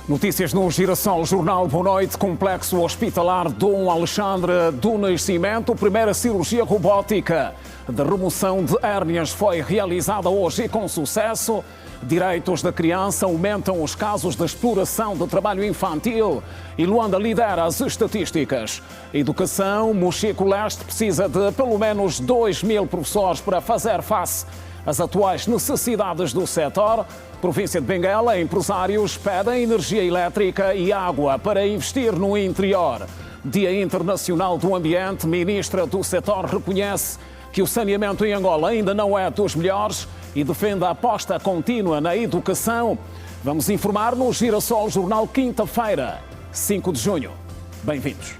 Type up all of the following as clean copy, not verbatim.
Notícias no Girassol Jornal. Boa noite. Complexo Hospitalar Dom Alexandre do Nascimento. Primeira cirurgia robótica de remoção de hérnias foi realizada hoje e com sucesso. Direitos da criança aumentam os casos de exploração de trabalho infantil e Luanda lidera as estatísticas. Educação, Mochico Leste precisa de pelo menos 2.000 professores para fazer face às atuais necessidades do setor. Província de Benguela, empresários pedem energia elétrica e água para investir no interior. Dia Internacional do Ambiente, ministra do setor reconhece que o saneamento em Angola ainda não é dos melhores e defende a aposta contínua na educação. Vamos informar no Girassol Jornal, quinta-feira, 5 de junho. Bem-vindos.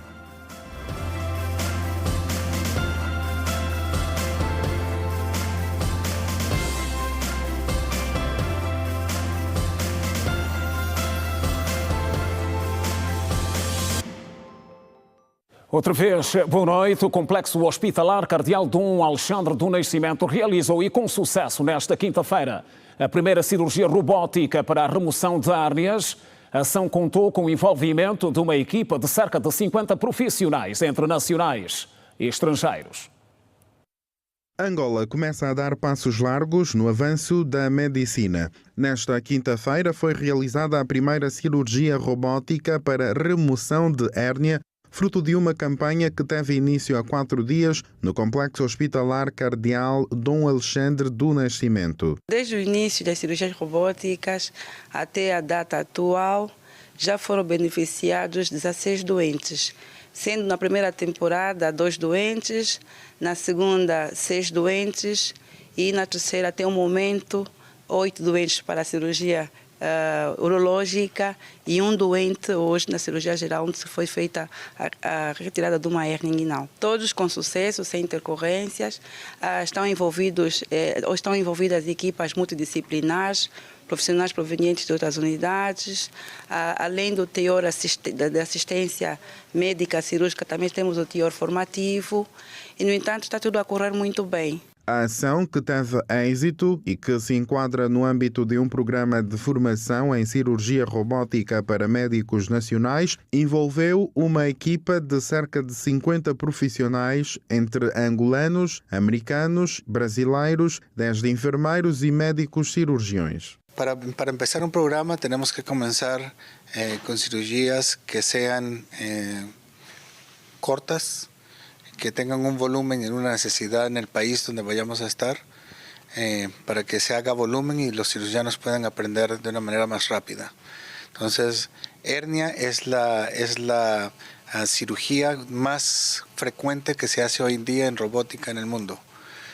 Outra vez, boa noite. O Complexo Hospitalar Cardeal Dom Alexandre do Nascimento realizou e com sucesso nesta quinta-feira a primeira cirurgia robótica para a remoção de hérnias. A ação contou com o envolvimento de uma equipa de cerca de 50 profissionais, entre nacionais e estrangeiros. Angola começa a dar passos largos no avanço da medicina. Nesta quinta-feira foi realizada a primeira cirurgia robótica para remoção de hérnia, fruto de uma campanha que teve início há 4 dias no Complexo Hospitalar Cardeal Dom Alexandre do Nascimento. Desde o início das cirurgias robóticas até a data atual, já foram beneficiados 16 doentes, sendo na primeira temporada 2 doentes, na segunda 6 doentes e na terceira, até o momento, 8 doentes para a cirurgia urológica e 1 doente hoje na cirurgia geral, onde se foi feita a retirada de uma hérnia inguinal. Todos com sucesso, sem intercorrências. Estão envolvidas equipas multidisciplinares, profissionais provenientes de outras unidades. Além do teor de assistência médica cirúrgica, também temos o teor formativo. E, no entanto, está tudo a correr muito bem. A ação, que teve êxito e que se enquadra no âmbito de um programa de formação em cirurgia robótica para médicos nacionais, envolveu uma equipa de cerca de 50 profissionais, entre angolanos, americanos, brasileiros, desde enfermeiros e médicos cirurgiões. Para empezar un programa tenemos que comenzar con cirugías que sean cortas, que tengan un volumen y una necesidad en el país donde vayamos a estar, para que se haga volumen y los cirujanos puedan aprender de una manera más rápida. Entonces, hernia es la cirugía más frecuente que se hace hoy en día en robótica en el mundo.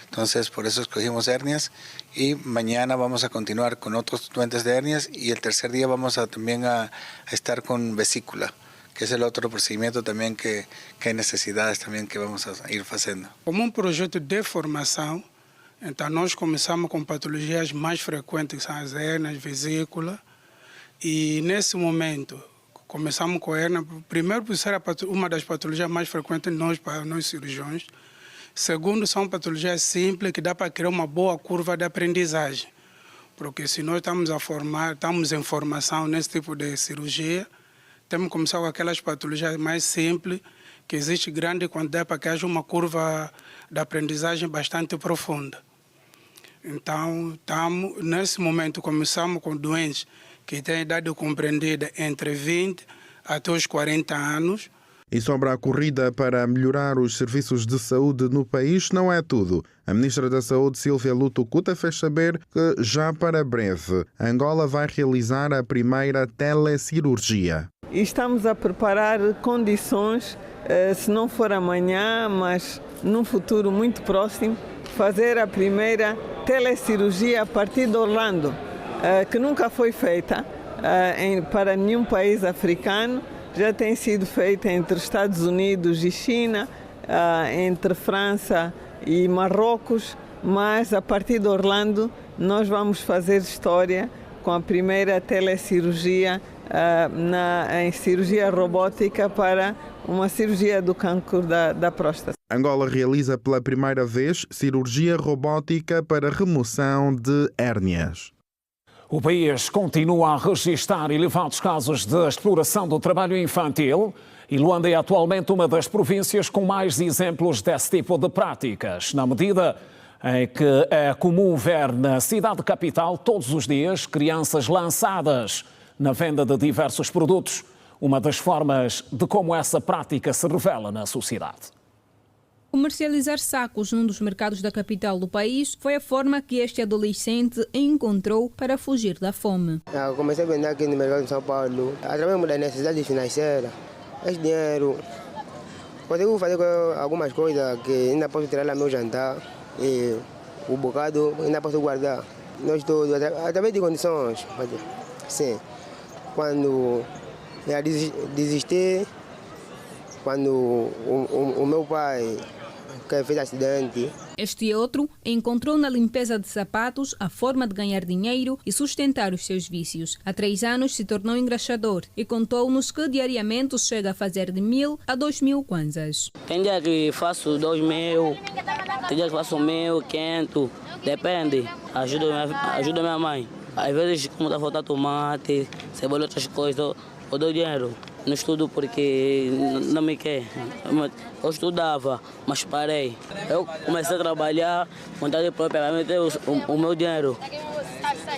Entonces, por eso escogimos hernias y mañana vamos a continuar con otros doentes de hernias y el tercer día vamos también a estar con vesícula, que es el outro procedimento também que hay necesidades também que vamos a ir fazendo. Como um projeto de formação, então nós começamos com patologias mais frequentes, que são as hérnias, vesícula, e nesse momento começamos com a hérnia, primeiro por ser uma das patologias mais frequentes para nós cirurgiões. Segundo, são patologias simples que dá para criar uma boa curva de aprendizagem, porque se nós estamos em formação nesse tipo de cirurgia, temos que começar com aquelas patologias mais simples, que existe grande quantidade para que haja uma curva de aprendizagem bastante profunda. Então, nesse momento, começamos com doentes que têm idade compreendida entre 20 até os 40 anos. E sobre a corrida para melhorar os serviços de saúde no país, não é tudo. A Ministra da Saúde, Silvia Lutucuta, fez saber que já para breve, Angola vai realizar a primeira telecirurgia. Estamos a preparar condições, se não for amanhã, mas num futuro muito próximo, fazer a primeira telecirurgia a partir de Orlando, que nunca foi feita para nenhum país africano. Já tem sido feita entre Estados Unidos e China, entre França e Marrocos, mas a partir de Orlando nós vamos fazer história com a primeira telecirurgia em cirurgia robótica para uma cirurgia do cancro da próstata. Angola realiza pela primeira vez cirurgia robótica para remoção de hérnias. O país continua a registrar elevados casos de exploração do trabalho infantil e Luanda é atualmente uma das províncias com mais exemplos desse tipo de práticas, na medida em que é comum ver na cidade capital todos os dias crianças lançadas na venda de diversos produtos, uma das formas de como essa prática se revela na sociedade. Comercializar sacos num dos mercados da capital do país foi a forma que este adolescente encontrou para fugir da fome. Eu comecei a vender aqui no mercado de São Paulo, através da necessidade financeira. Esse dinheiro, consigo fazer algumas coisas que ainda posso tirar lá meu jantar e o bocado ainda posso guardar. Não estou através de condições. Sim, quando eu desisti, quando o meu pai fez acidente. Este outro encontrou na limpeza de sapatos a forma de ganhar dinheiro e sustentar os seus vícios. Há 3 anos se tornou engraxador e contou-nos que diariamente chega a fazer de 1.000 a 2.000 kwanzas. Tem dia que faço 2.000, tem dia que faço 1.500, depende. Ajuda minha mãe. Às vezes, como está faltando tomate, cebola, outras coisas, eu dou dinheiro. Não estudo porque não me quer. Eu estudava, mas parei. Eu comecei a trabalhar, vontade própria, para meter o meu dinheiro.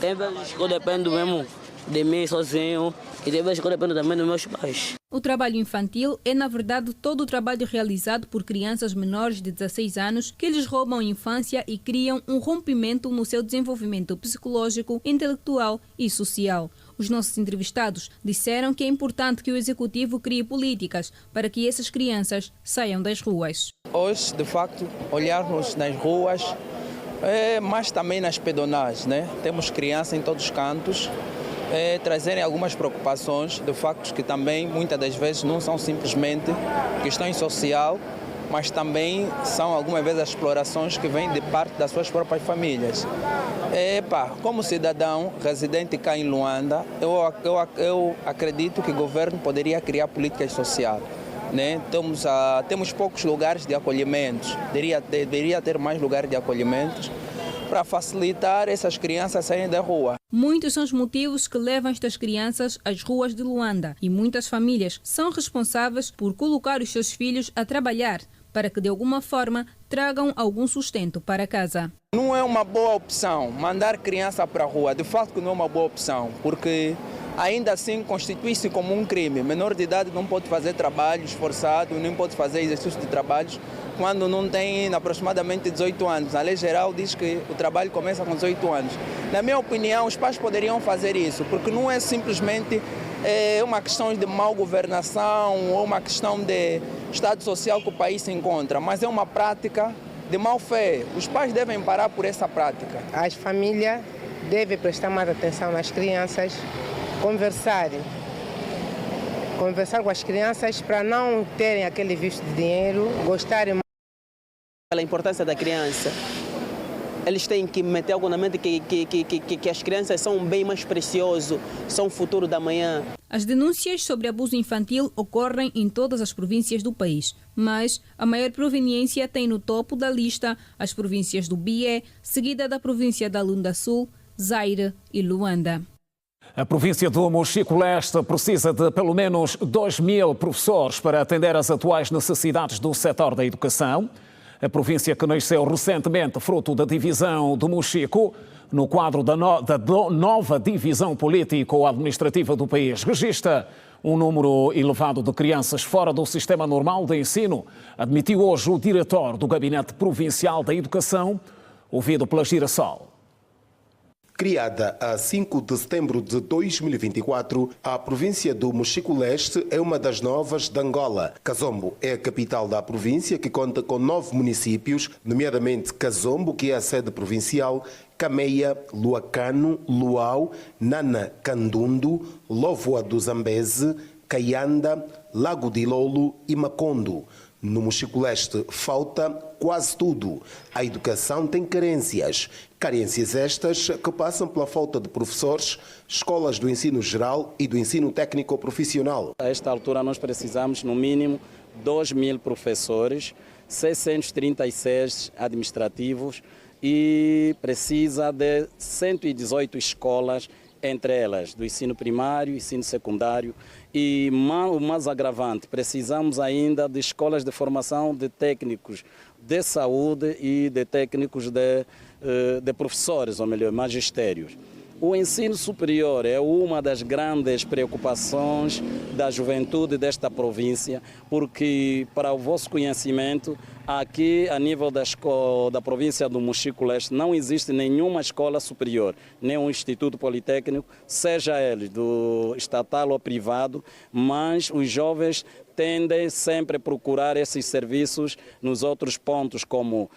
Tem vezes que eu dependo mesmo de mim sozinho e tem vezes que eu dependo também dos meus pais. O trabalho infantil é, na verdade, todo o trabalho realizado por crianças menores de 16 anos que lhes roubam a infância e criam um rompimento no seu desenvolvimento psicológico, intelectual e social. Os nossos entrevistados disseram que é importante que o Executivo crie políticas para que essas crianças saiam das ruas. Hoje, de facto, olharmos nas ruas, mas também nas pedonais, né? Temos crianças em todos os cantos, trazerem algumas preocupações de factos que também, muitas das vezes, não são simplesmente questões social, mas também são algumas vezes as explorações que vêm de parte das suas próprias famílias. Como cidadão residente cá em Luanda, eu acredito que o governo poderia criar políticas sociais. Né? Temos poucos lugares de acolhimento, deveria ter mais lugares de acolhimento para facilitar essas crianças saírem da rua. Muitos são os motivos que levam estas crianças às ruas de Luanda e muitas famílias são responsáveis por colocar os seus filhos a trabalhar para que de alguma forma tragam algum sustento para casa. Não é uma boa opção mandar criança para a rua, de fato não é uma boa opção, porque ainda assim constitui-se como um crime. Menor de idade não pode fazer trabalhos forçados, nem pode fazer exercício de trabalhos quando não tem aproximadamente 18 anos. A lei geral diz que o trabalho começa com 18 anos. Na minha opinião, os pais poderiam fazer isso, porque não é simplesmente uma questão de mal governação ou uma questão de estado social que o país se encontra, mas é uma prática de má fé. Os pais devem parar por essa prática. As famílias devem prestar mais atenção nas crianças, conversar com as crianças para não terem aquele vício de dinheiro, gostarem mais. A importância da criança. Eles têm que meter algo na mente que as crianças são um bem mais precioso, são o futuro da manhã. As denúncias sobre abuso infantil ocorrem em todas as províncias do país, mas a maior proveniência tem no topo da lista as províncias do Bié, seguida da província da Lunda Sul, Zaire e Luanda. A província do Mochico-Leste precisa de pelo menos 2.000 professores para atender às atuais necessidades do setor da educação. A província que nasceu recentemente fruto da divisão do Mochico, no quadro da nova divisão político-administrativa do país, registra um número elevado de crianças fora do sistema normal de ensino, admitiu hoje o diretor do Gabinete Provincial da Educação, ouvido pela Girassol. Criada a 5 de setembro de 2024, a província do Mochico-Leste é uma das novas de Angola. Kazombo é a capital da província, que conta com 9 municípios, nomeadamente Kazombo, que é a sede provincial, Cameia, Luacano, Luau, Nana Candundo, Lovoa do Zambeze, Caianda, Lago de Lolo e Macondo. No Mochico-Leste falta quase tudo. A educação tem carências. Carências estas que passam pela falta de professores, escolas do ensino geral e do ensino técnico-profissional. A esta altura nós precisamos, no mínimo, 2.000 professores, 636 administrativos e precisa de 118 escolas, entre elas do ensino primário, ensino secundário e, o mais agravante, precisamos ainda de escolas de formação de técnicos de saúde e de técnicos de professores, ou melhor, magistérios. O ensino superior é uma das grandes preocupações da juventude desta província, porque, para o vosso conhecimento, aqui a nível da província do Mochico-Leste não existe nenhuma escola superior, nem um instituto politécnico, seja ele do estatal ou privado, mas os jovens tendem sempre a procurar esses serviços nos outros pontos, como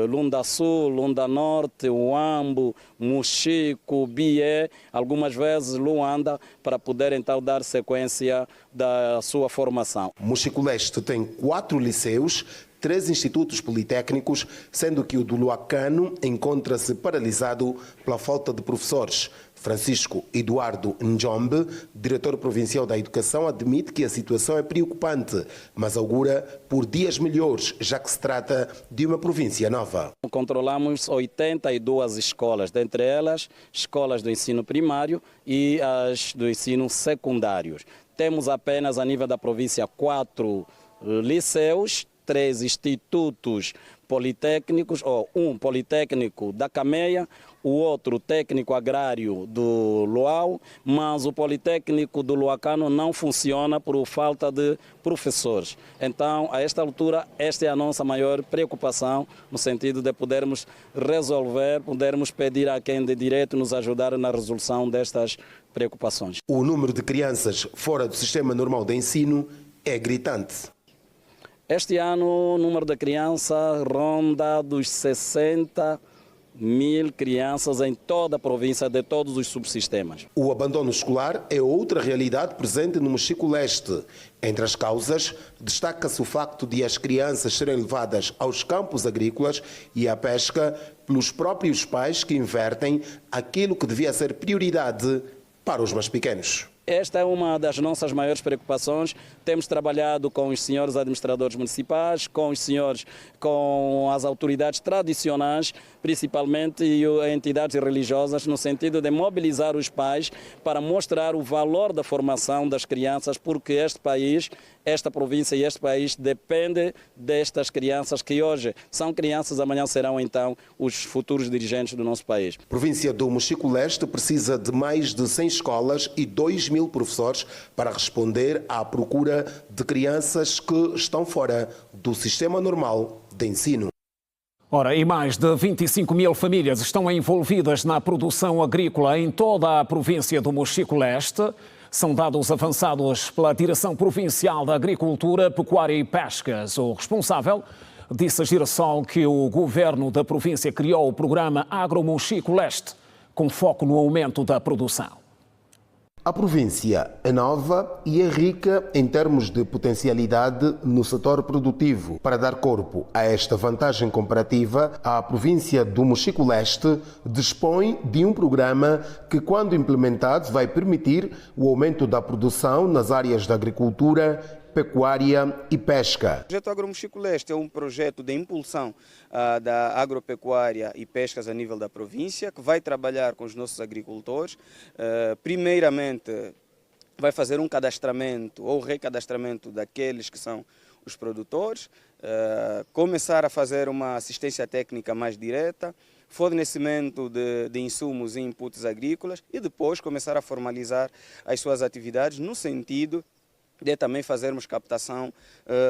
Lunda Sul, Lunda Norte, Uambo, Mochico, Bié, algumas vezes Luanda, para poder então dar sequência da sua formação. Mochico-Leste tem 4 liceus, 3 institutos politécnicos, sendo que o do Luacano encontra-se paralisado pela falta de professores. Francisco Eduardo Njombe, diretor provincial da Educação, admite que a situação é preocupante, mas augura por dias melhores, já que se trata de uma província nova. Controlamos 82 escolas, dentre elas escolas do ensino primário e as do ensino secundário. Temos apenas a nível da província 4 liceus, 3 institutos politécnicos, ou um politécnico da Cameia, o outro técnico agrário do Luau, mas o politécnico do Luacano não funciona por falta de professores. Então, a esta altura, esta é a nossa maior preocupação, no sentido de podermos resolver, podermos pedir a quem de direito nos ajudar na resolução destas preocupações. O número de crianças fora do sistema normal de ensino é gritante. Este ano o número de crianças ronda dos 60 mil crianças em toda a província, de todos os subsistemas. O abandono escolar é outra realidade presente no Mochico-Leste. Entre as causas, destaca-se o facto de as crianças serem levadas aos campos agrícolas e à pesca pelos próprios pais que invertem aquilo que devia ser prioridade para os mais pequenos. Esta é uma das nossas maiores preocupações. Temos trabalhado com os senhores administradores municipais, com os senhores, com as autoridades tradicionais, principalmente e entidades religiosas, no sentido de mobilizar os pais para mostrar o valor da formação das crianças, porque este país, esta província e este país depende destas crianças que hoje são crianças, amanhã serão então os futuros dirigentes do nosso país. A província do Mochico-Leste precisa de mais de 100 escolas e 2.000 professores para responder à procura de crianças que estão fora do sistema normal de ensino. Ora, e mais de 25 mil famílias estão envolvidas na produção agrícola em toda a província do Mochico-Leste. São dados avançados pela Direção Provincial da Agricultura, Pecuária e Pescas. O responsável disse a Girassol que o governo da província criou o programa Agro Mochico-Leste, com foco no aumento da produção. A província é nova e é rica em termos de potencialidade no setor produtivo. Para dar corpo a esta vantagem comparativa, a província do Mochico-Leste dispõe de um programa que, quando implementado, vai permitir o aumento da produção nas áreas da agricultura, pecuária e pesca. O projeto Agro Mochico-Leste é um projeto de impulsão da agropecuária e pescas a nível da província, que vai trabalhar com os nossos agricultores. Primeiramente, vai fazer um cadastramento ou recadastramento daqueles que são os produtores, começar a fazer uma assistência técnica mais direta, fornecimento de insumos e inputs agrícolas e depois começar a formalizar as suas atividades no sentido de também fazermos captação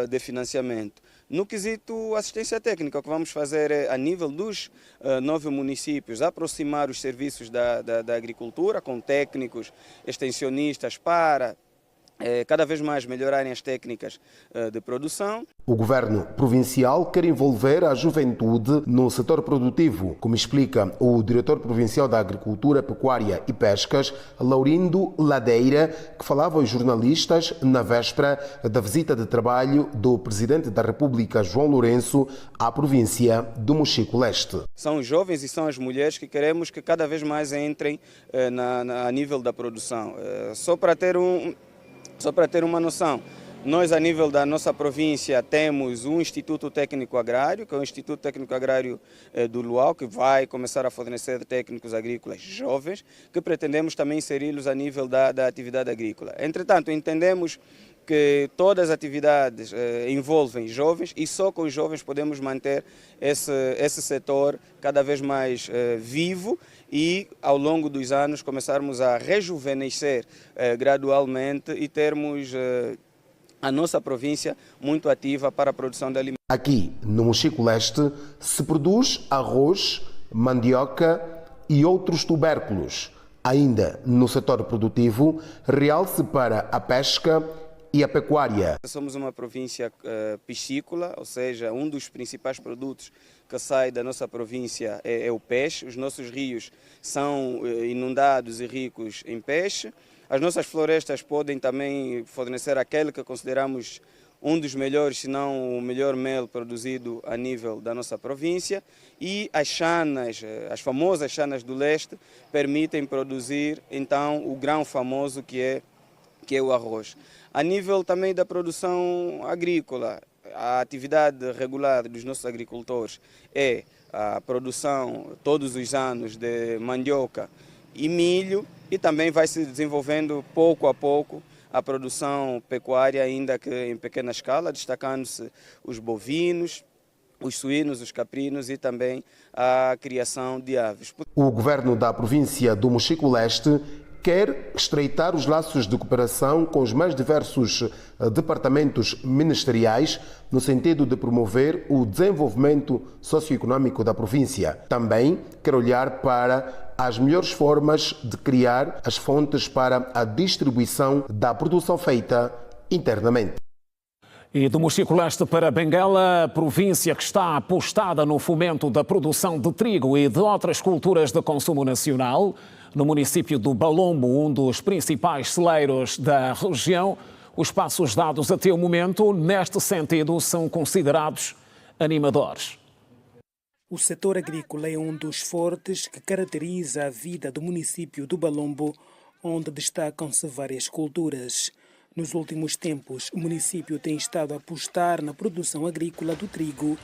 de financiamento. No quesito assistência técnica, o que vamos fazer é, a nível dos 9 municípios, aproximar os serviços da agricultura com técnicos, extensionistas para cada vez mais melhorarem as técnicas de produção. O governo provincial quer envolver a juventude no setor produtivo, como explica o diretor provincial da Agricultura, Pecuária e Pescas, Laurindo Ladeira, que falava aos jornalistas na véspera da visita de trabalho do Presidente da República, João Lourenço, à província do Mochico-Leste. São os jovens e são as mulheres que queremos que cada vez mais entrem a nível da produção. Só para ter uma noção, Nós, a nível da nossa província, temos um Instituto Técnico Agrário, que é o Instituto Técnico Agrário do Luau, que vai começar a fornecer técnicos agrícolas jovens, que pretendemos também inseri-los a nível da atividade agrícola. Entretanto, entendemos que todas as atividades envolvem jovens e só com os jovens podemos manter esse setor cada vez mais vivo e, ao longo dos anos, começarmos a rejuvenescer gradualmente e termos a nossa província muito ativa para a produção de alimentos. Aqui, no Mochico Leste, se produz arroz, mandioca e outros tubérculos. Ainda no setor produtivo, realce para a pesca e a pecuária. Somos uma província piscícola, ou seja, um dos principais produtos que sai da nossa província é o peixe. Os nossos rios são inundados e ricos em peixe. As nossas florestas podem também fornecer aquele que consideramos um dos melhores, se não o melhor mel produzido a nível da nossa província. E as chanas, as famosas chanas do leste, permitem produzir então o grão famoso que é o arroz. A nível também da produção agrícola, a atividade regular dos nossos agricultores é a produção todos os anos de mandioca e milho, e também vai se desenvolvendo pouco a pouco a produção pecuária, ainda que em pequena escala, destacando-se os bovinos, os suínos, os caprinos e também a criação de aves. O governo da província do Mochico Leste quer estreitar os laços de cooperação com os mais diversos departamentos ministeriais no sentido de promover o desenvolvimento socioeconômico da província. Também quer olhar para as melhores formas de criar as fontes para a distribuição da produção feita internamente. E do Mochico Leste para Benguela, província que está apostada no fomento da produção de trigo e de outras culturas de consumo nacional. No município do Balombo, um dos principais celeiros da região, os passos dados até o momento, neste sentido, são considerados animadores. O setor agrícola é um dos fortes que caracteriza a vida do município do Balombo, onde destacam-se várias culturas. Nos últimos tempos, o município tem estado a apostar na produção agrícola do trigo,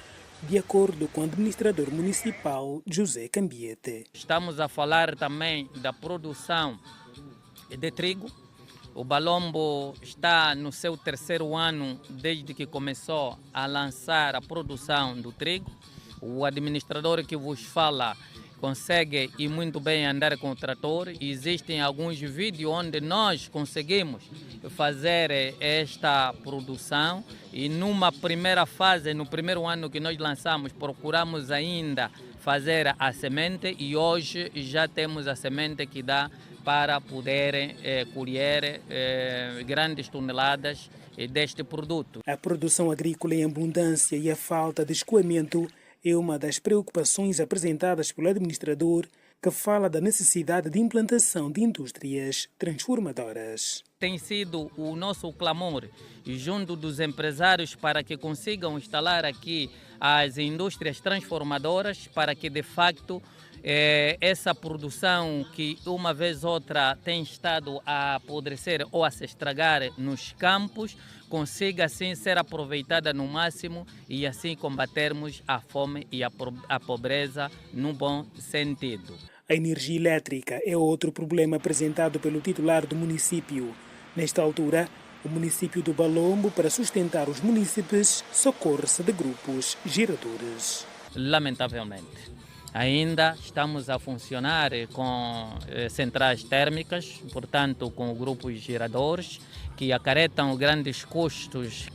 de acordo com o administrador municipal José Cambiete. Estamos a falar também da produção de trigo. O Balombo está no seu terceiro ano desde que começou a lançar a produção do trigo. O administrador que vos fala consegue ir muito bem andar com o trator. Existem alguns vídeos onde nós conseguimos fazer esta produção e numa primeira fase, no primeiro ano que nós lançamos, procuramos ainda fazer a semente e hoje já temos a semente que dá para poder colher grandes toneladas deste produto. A produção agrícola em abundância e a falta de escoamento é uma das preocupações apresentadas pelo administrador, que fala da necessidade de implantação de indústrias transformadoras. Tem sido o nosso clamor junto dos empresários para que consigam instalar aqui as indústrias transformadoras para que, de facto, essa produção que uma vez ou outra tem estado a apodrecer ou a se estragar nos campos, consiga assim ser aproveitada no máximo e assim combatermos a fome e a pobreza no bom sentido. A energia elétrica é outro problema apresentado pelo titular do município. Nesta altura, o município do Balombo, para sustentar os munícipes, socorre-se de grupos geradores. Lamentavelmente, ainda estamos a funcionar com centrais térmicas, portanto com grupos geradores, que acarretam grandes custos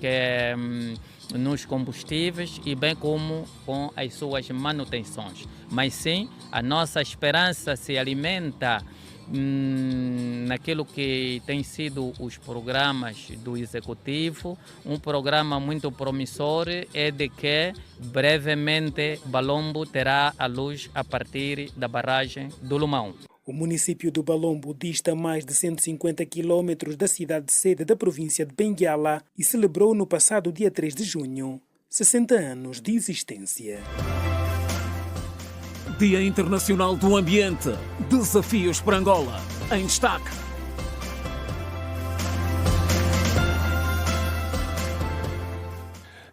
nos combustíveis e bem como com as suas manutenções. Mas sim, a nossa esperança se alimenta naquilo que tem sido os programas do Executivo. Um programa muito promissor é de que brevemente Balombo terá a luz a partir da barragem do Lumão. O município do Balombo dista mais de 150 quilômetros da cidade-sede da província de Benguela e celebrou no passado dia 3 de junho 60 anos de existência. Dia Internacional do Ambiente. Desafios para Angola. Em destaque.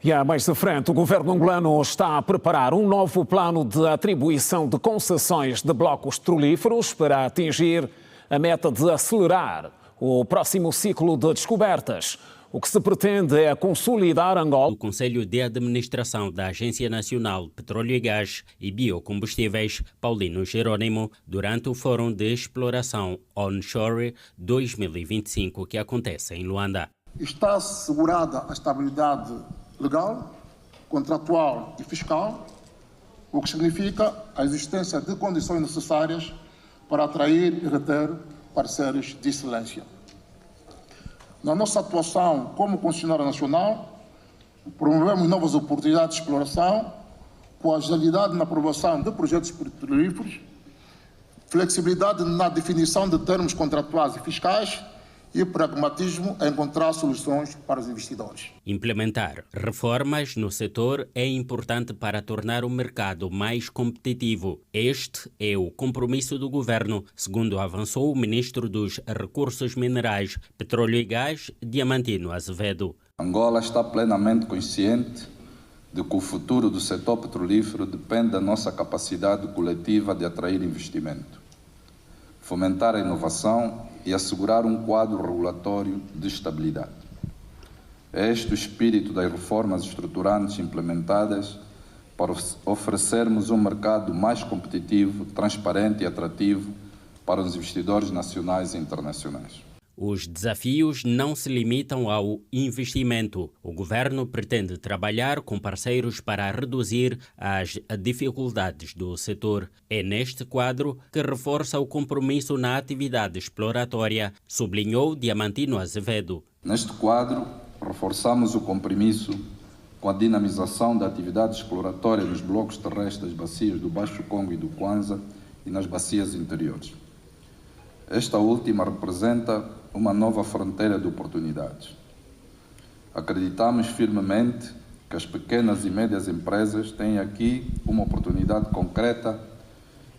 E a mais de frente, o governo angolano está a preparar um novo plano de atribuição de concessões de blocos petrolíferos para atingir a meta de acelerar o próximo ciclo de descobertas. O que se pretende é consolidar Angola. O Conselho de Administração da Agência Nacional de Petróleo e Gás e Biocombustíveis, Paulino Jerônimo, durante o Fórum de Exploração Onshore 2025 que acontece em Luanda. Está assegurada a estabilidade legal, contratual e fiscal, o que significa a existência de condições necessárias para atrair e reter parceiros de excelência. Na nossa atuação como concessionária nacional, promovemos novas oportunidades de exploração, com agilidade na aprovação de projetos petrolíferos, flexibilidade na definição de termos contratuais e fiscais e pragmatismo a encontrar soluções para os investidores. Implementar reformas no setor é importante para tornar o mercado mais competitivo. Este é o compromisso do governo, segundo avançou o ministro dos Recursos Minerais, Petróleo e Gás, Diamantino Azevedo. Angola está plenamente consciente de que o futuro do setor petrolífero depende da nossa capacidade coletiva de atrair investimento, fomentar a inovação e assegurar um quadro regulatório de estabilidade. É este o espírito das reformas estruturantes implementadas para oferecermos um mercado mais competitivo, transparente e atrativo para os investidores nacionais e internacionais. Os desafios não se limitam ao investimento. O governo pretende trabalhar com parceiros para reduzir as dificuldades do setor. É neste quadro que reforça o compromisso na atividade exploratória, sublinhou Diamantino Azevedo. Neste quadro, reforçamos o compromisso com a dinamização da atividade exploratória nos blocos terrestres das bacias do Baixo Congo e do Kwanza e nas bacias interiores. Esta última representa uma nova fronteira de oportunidades. Acreditamos firmemente que as pequenas e médias empresas têm aqui uma oportunidade concreta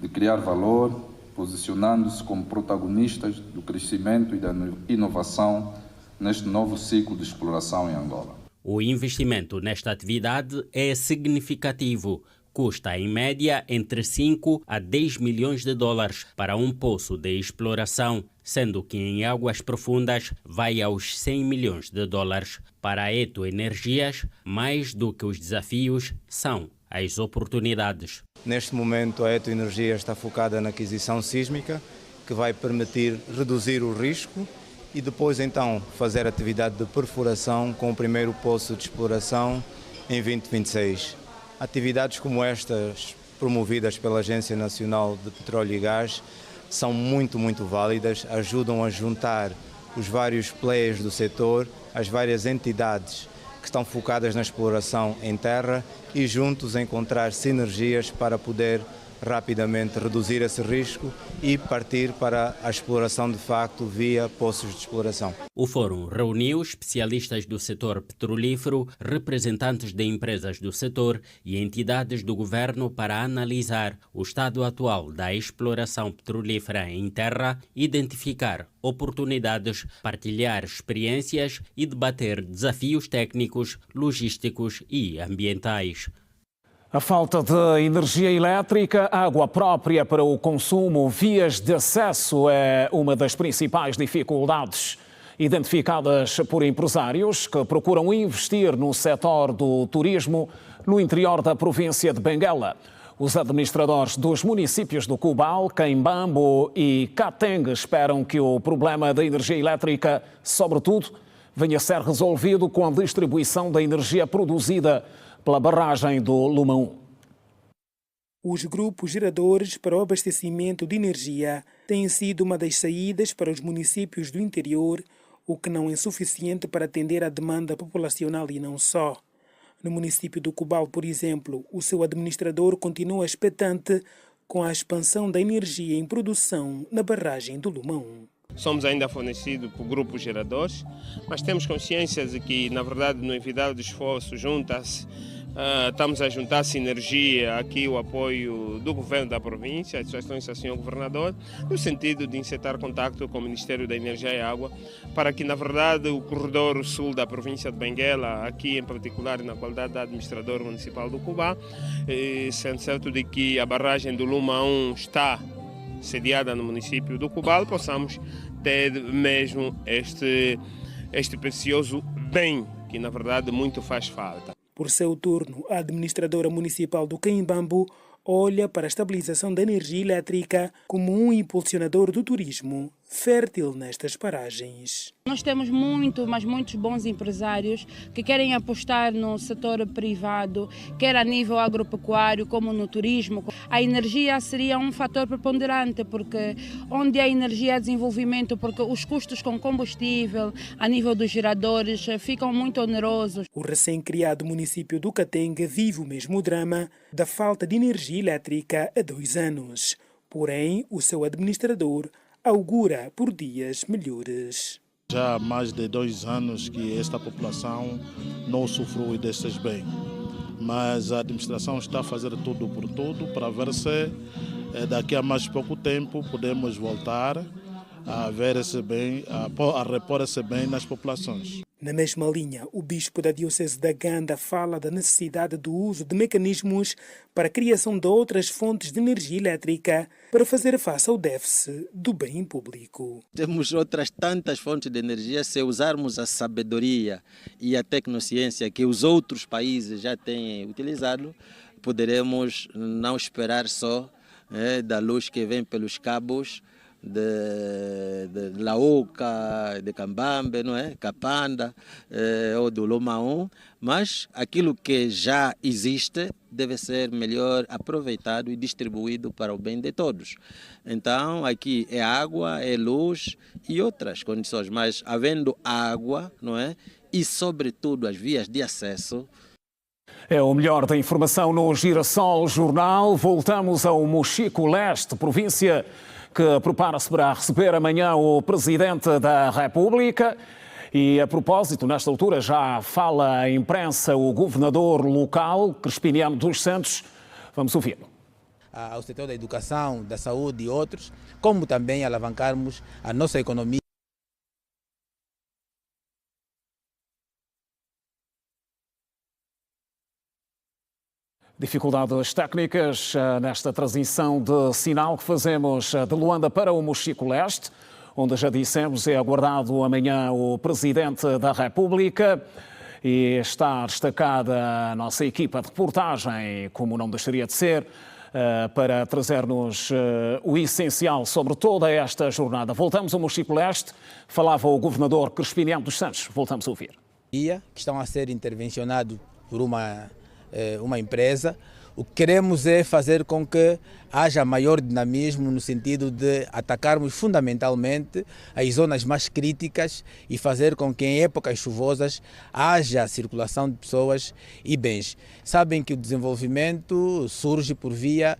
de criar valor, posicionando-se como protagonistas do crescimento e da inovação neste novo ciclo de exploração em Angola. O investimento nesta atividade é significativo. Custa, em média, entre 5 a 10 milhões de dólares para um poço de exploração, sendo que em águas profundas vai aos 100 milhões de dólares. Para a Eto Energias, mais do que os desafios, são as oportunidades. Neste momento, a Eto Energias está focada na aquisição sísmica, que vai permitir reduzir o risco e depois, então, fazer atividade de perfuração com o primeiro poço de exploração em 2026. Atividades como estas, promovidas pela Agência Nacional de Petróleo e Gás, são muito válidas, ajudam a juntar os vários players do setor, as várias entidades que estão focadas na exploração em terra e juntos encontrar sinergias para poder rapidamente reduzir esse risco e partir para a exploração de facto via poços de exploração. O fórum reuniu especialistas do setor petrolífero, representantes de empresas do setor e entidades do governo para analisar o estado atual da exploração petrolífera em terra, identificar oportunidades, partilhar experiências e debater desafios técnicos, logísticos e ambientais. A falta de energia elétrica, água própria para o consumo, vias de acesso é uma das principais dificuldades identificadas por empresários que procuram investir no setor do turismo no interior da província de Benguela. Os administradores dos municípios do Cubal, Queimbambo e Kateng esperam que o problema da energia elétrica, sobretudo, venha a ser resolvido com a distribuição da energia produzida pela barragem do Lumão. Os grupos geradores para o abastecimento de energia têm sido uma das saídas para os municípios do interior, o que não é suficiente para atender à demanda populacional e não só. No município do Cubal, por exemplo, o seu administrador continua expectante com a expansão da energia em produção na barragem do Lumão. Somos ainda fornecidos por grupos geradores, mas temos consciência de que, na verdade, no envidado de esforço, junta-se Estamos a juntar sinergia aqui, o apoio do governo da província, as sugestões do senhor governador, no sentido de encetar contato com o Ministério da Energia e Água, para que, na verdade, o corredor sul da província de Benguela, aqui em particular na qualidade de administrador municipal do Cuba, sendo certo de que a barragem do Luma 1 está sediada no município do Cubal, possamos ter mesmo este precioso bem que, na verdade, muito faz falta. Por seu turno, a administradora municipal do Caimbambo olha para a estabilização da energia elétrica como um impulsionador do turismo fértil nestas paragens. Nós temos muitos bons empresários que querem apostar no setor privado, quer a nível agropecuário como no turismo. A energia seria um fator preponderante, porque onde há energia há desenvolvimento, porque os custos com combustível a nível dos geradores ficam muito onerosos. O recém-criado município do Catenga vive o mesmo drama da falta de energia elétrica há 2 anos. Porém, o seu administrador augura por dias melhores. Já há mais de 2 anos que esta população não usufrui destes bens, mas a administração está a fazer tudo por tudo para ver se daqui a mais pouco tempo podemos voltar a ver esse bem, a repor esse bem nas populações. Na mesma linha, o bispo da Diocese da Ganda fala da necessidade do uso de mecanismos para a criação de outras fontes de energia elétrica para fazer face ao déficit do bem público. Temos outras tantas fontes de energia. Se usarmos a sabedoria e a tecnociência que os outros países já têm utilizado, poderemos não esperar só da luz que vem pelos cabos de Laoca, de Cambambe, não é? Capanda ou do Luma 1, mas aquilo que já existe deve ser melhor aproveitado e distribuído para o bem de todos. Então aqui é água, é luz e outras condições, mas havendo água, não é? E sobretudo as vias de acesso. É o melhor da informação no Girassol Jornal. Voltamos ao Mochico Leste, província que prepara-se para receber amanhã o Presidente da República. E, a propósito, nesta altura já fala a imprensa o governador local, Crispiniano dos Santos. Vamos ouvi-lo. Ao setor da educação, da saúde e outros, como também alavancarmos a nossa economia. Dificuldades técnicas nesta transição de sinal que fazemos de Luanda para o Mochico Leste, onde já dissemos é aguardado amanhã o Presidente da República e está destacada a nossa equipa de reportagem, como não deixaria de ser, para trazer-nos o essencial sobre toda esta jornada. Voltamos ao Mochico Leste, falava o Governador Crispiniano dos Santos. Voltamos a ouvir. Que estão a ser intervencionados por uma empresa. O que queremos é fazer com que haja maior dinamismo no sentido de atacarmos fundamentalmente as zonas mais críticas e fazer com que em épocas chuvosas haja circulação de pessoas e bens. Sabem que o desenvolvimento surge por via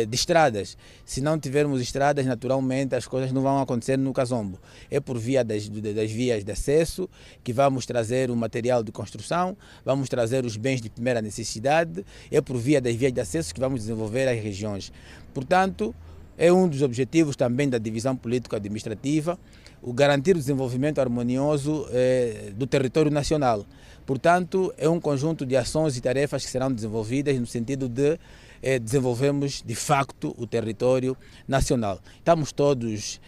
de estradas. Se não tivermos estradas, naturalmente as coisas não vão acontecer no Cazombo. É por via das vias de acesso que vamos trazer o material de construção, vamos trazer os bens de primeira necessidade, é por via das vias de acesso que vamos desenvolver as regiões. Portanto, é um dos objetivos também da divisão político-administrativa, o garantir o desenvolvimento harmonioso do território nacional. Portanto, é um conjunto de ações e tarefas que serão desenvolvidas no sentido de desenvolvermos de facto o território nacional. Estamos todos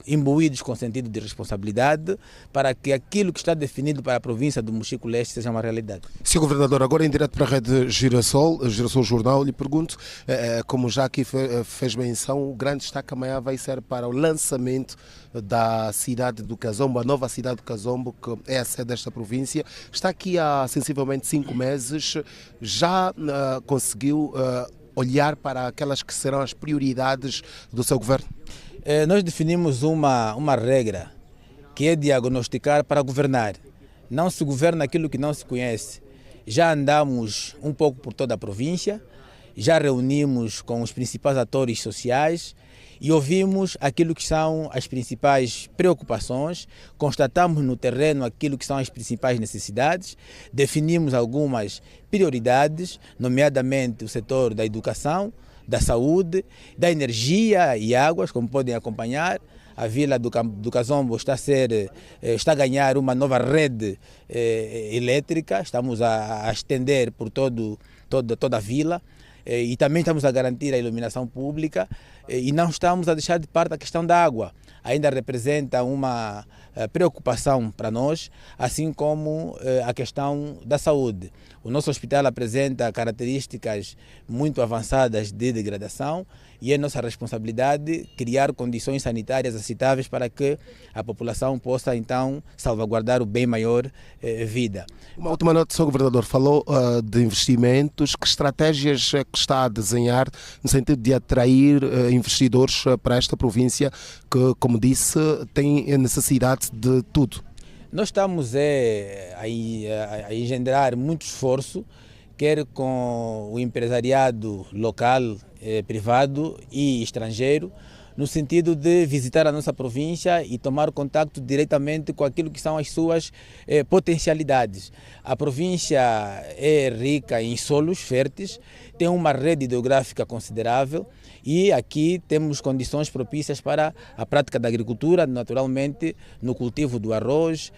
imbuídos com sentido de responsabilidade para que aquilo que está definido para a província do Mochico Leste seja uma realidade. Sr. Governador, agora em direto para a Rede Girassol Jornal, lhe pergunto, como já aqui fez menção, o grande destaque amanhã vai ser para o lançamento da cidade do Cazombo, a nova cidade do Cazombo, que é a sede desta província. Está aqui há sensivelmente 5 meses, já conseguiu olhar para aquelas que serão as prioridades do seu governo? Nós definimos uma regra, que é diagnosticar para governar. Não se governa aquilo que não se conhece. Já andamos um pouco por toda a província, já reunimos com os principais atores sociais e ouvimos aquilo que são as principais preocupações, constatamos no terreno aquilo que são as principais necessidades, definimos algumas prioridades, nomeadamente o setor da educação, da saúde, da energia e águas, como podem acompanhar. A vila do Kazombo está a ganhar uma nova rede elétrica, estamos a estender por toda a vila. E também estamos a garantir a iluminação pública e não estamos a deixar de parte a questão da água. Ainda representa uma preocupação para nós, assim como a questão da saúde. O nosso hospital apresenta características muito avançadas de degradação e é nossa responsabilidade criar condições sanitárias aceitáveis para que a população possa então salvaguardar o bem maior vida. Uma última nota, Sr. Governador, falou de investimentos. Que estratégias é que está a desenhar no sentido de atrair investidores para esta província que, como disse, tem necessidade de tudo? Nós estamos a engendrar muito esforço, quer com o empresariado local, privado e estrangeiro, no sentido de visitar a nossa província e tomar contato diretamente com aquilo que são as suas potencialidades. A província é rica em solos férteis, tem uma rede hidrográfica considerável e aqui temos condições propícias para a prática da agricultura, naturalmente no cultivo do arroz,